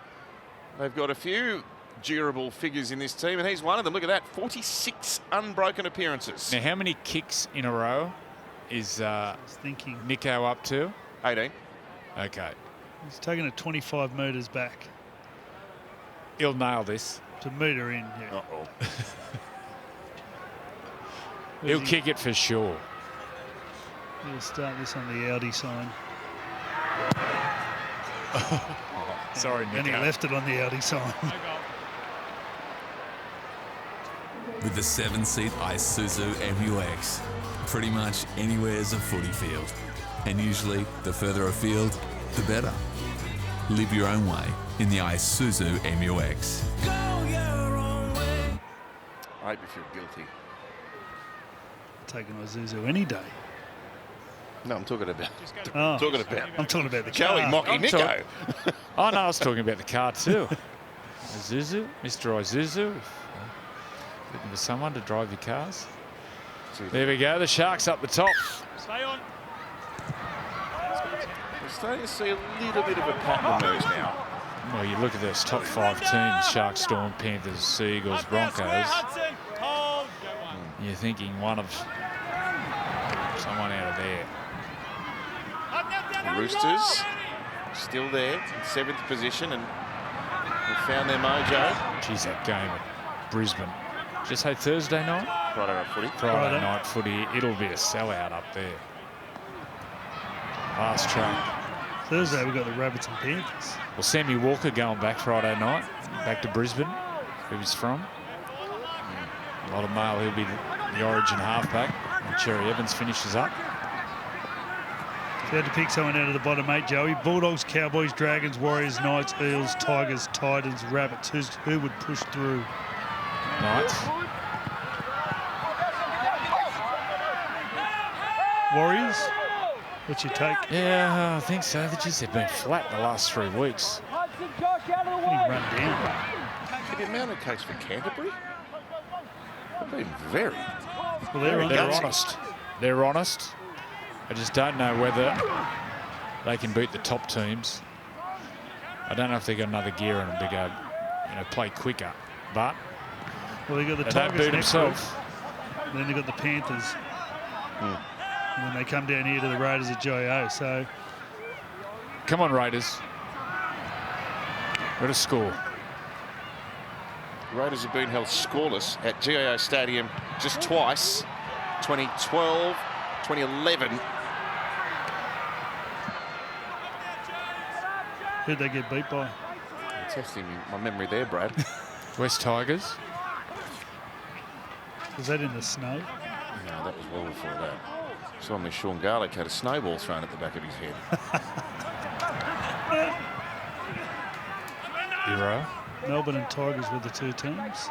They've got a few durable figures in this team, and he's one of them. Look at that, 46 unbroken appearances. Now, how many kicks in a row is Nico up to? 18. Okay. He's taken it 25 metres back. He'll nail this. To metre in, yeah. Uh-oh. He'll kick it for sure. We'll start this on the Audi sign. Sorry, Nico. And he left it on the Audi sign. With the 7-seat Isuzu MUX, pretty much anywhere is a footy field. And usually, the further afield, the better. Live your own way in the Isuzu MUX. I hope you feel guilty. Taking Isuzu any day. No, I'm talking about. I'm talking about the Joey car. mocking Nico. Oh no, I was talking about the car too. Isuzu, Mr. Isuzu. Looking for someone to drive your cars. There we go. The Sharks up the top. Stay on. We're starting to see a little bit of a pattern emerge now. Well, you look at those top 5 teams: Sharks, Storm, Panthers, Seagulls, Broncos. You're thinking one of someone out of there. The Roosters still there in 7th position and have found their mojo. Geez, that game at Brisbane. Just say Thursday night? Friday night footy. Friday night footy. It'll be a sellout up there. Last track. Thursday we've got the Rabbits and Panthers. Well, Sammy Walker going back Friday night, back to Brisbane, who he's from. A lot of mail. He'll be the Origin halfback. And Cherry Evans finishes up. If you had to pick someone out of the bottom 8, Joey, Bulldogs, Cowboys, Dragons, Warriors, Knights, Eels, Tigers, Titans, Rabbits, who would push through? Knights. Warriors? What's your take? Yeah, I think so. They've been flat the last 3 weeks. Getting run down. The amount of case for Canterbury? They've been very. Well, they're honest. They're honest. I just don't know whether they can beat the top teams. I don't know if they've got another gear on them to go, play quicker. But well, they got the they Tigers don't beat next themselves. week. Then they got the Panthers. And then they come down here to the Raiders at GIO. So come on, Raiders. Got a score. Raiders have been held scoreless at GIO Stadium just twice, 2012, 2011. who'd they get beat by? I'm testing my memory there, Brad. West Tigers. Was that in the snow? No, that was well before that. Saw me Sean Garlick had a snowball thrown at the back of his head. Hero. Melbourne and Tigers were the two teams.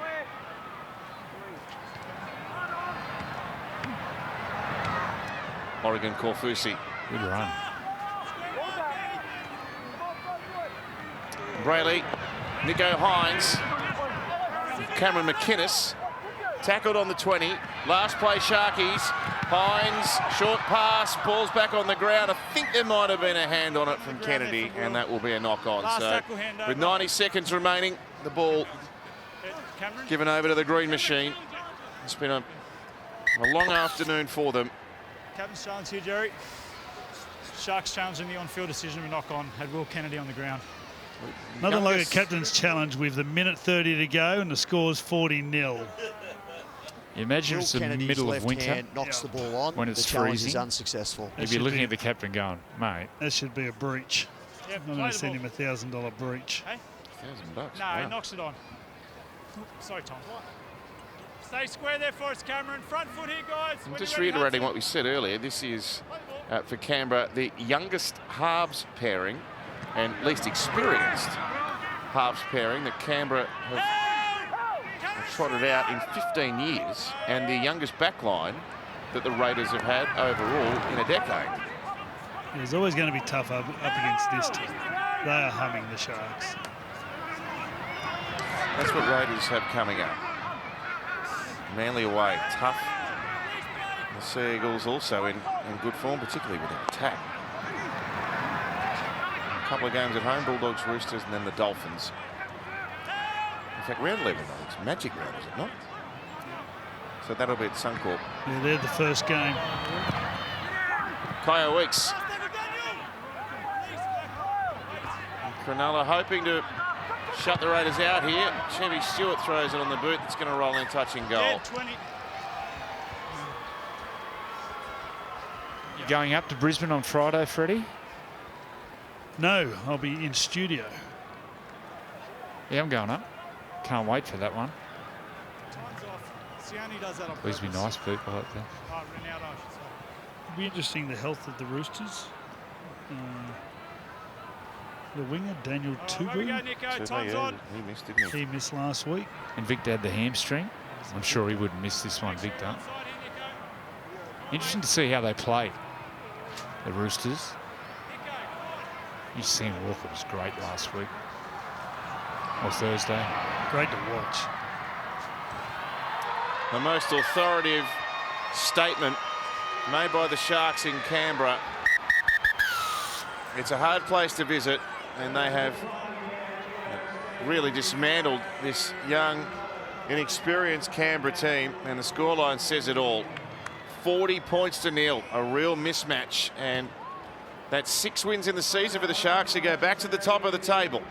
Oregon Corfusi. Good run. Brayley, Nico Hines, Cameron McInnes, tackled on the 20. Last play, Sharkies. Hines, short pass, ball's back on the ground. I think there might have been a hand on it from Kennedy, and that will be a knock-on. So, with 90 seconds remaining, the ball given over to the green machine. It's been a long afternoon for them. Captain's challenge here, Jerry. Sharks challenging the on-field decision of a knock-on. Had Will Kennedy on the ground. Nothing like a captain's challenge with a minute 30 to go and the score's 40-0. You imagine it's in the middle of winter knocks the ball on. when it's the challenge freezing. is unsuccessful. You'd be looking at the captain going, mate. That should be a breach. Yep, I'm going to send him a $1,000 breach. Hey? $1,000. No, Wow. he knocks it on. Sorry, Tom. Stay square there for us, Cameron. Front foot here, guys. I'm just reiterating what we said earlier. This is, for Canberra, the youngest halves pairing and least experienced halves pairing that Canberra have trotted out in 15 years, and the youngest backline that the Raiders have had overall in a decade. It's always going to be tough up against this team. They are humming the Sharks. That's what Raiders have coming up. Manly away, tough. The Sea Eagles also in good form, particularly with their attack. A couple of games at home, Bulldogs, Roosters, and then the Dolphins. In fact, round 11, I think it's Magic round, is it not? So that'll be at Suncorp. Yeah, they're the first game. Kyle Weeks. Cronulla hoping to shut the Raiders out here. Chevy Stewart throws it on the boot. It's going to roll in touch and goal. Yeah, 20. You going up to Brisbane on Friday, Freddie? No, I'll be in studio. Yeah, I'm going up. Can't wait for that one. Time's off. Sione does that on Please be purpose. nice people out there. Oh, Ronaldo, I should say. It'll be interesting the health of the Roosters. The winger, Daniel Where we go, Tubu, Nico? Time's on. He missed, didn't he? he missed last week. And Victor had the hamstring. I'm sure he wouldn't miss this one, Victor. Onside here, Nico. Interesting to see how they play, the Roosters. You seen Walker was great last week. Or Thursday. Great to watch. The most authoritative statement made by the Sharks in Canberra. It's a hard place to visit, and they have really dismantled this young, inexperienced Canberra team, and the scoreline says it all. 40 points to nil, a real mismatch, and that's 6 wins in the season for the Sharks to go back to the top of the table.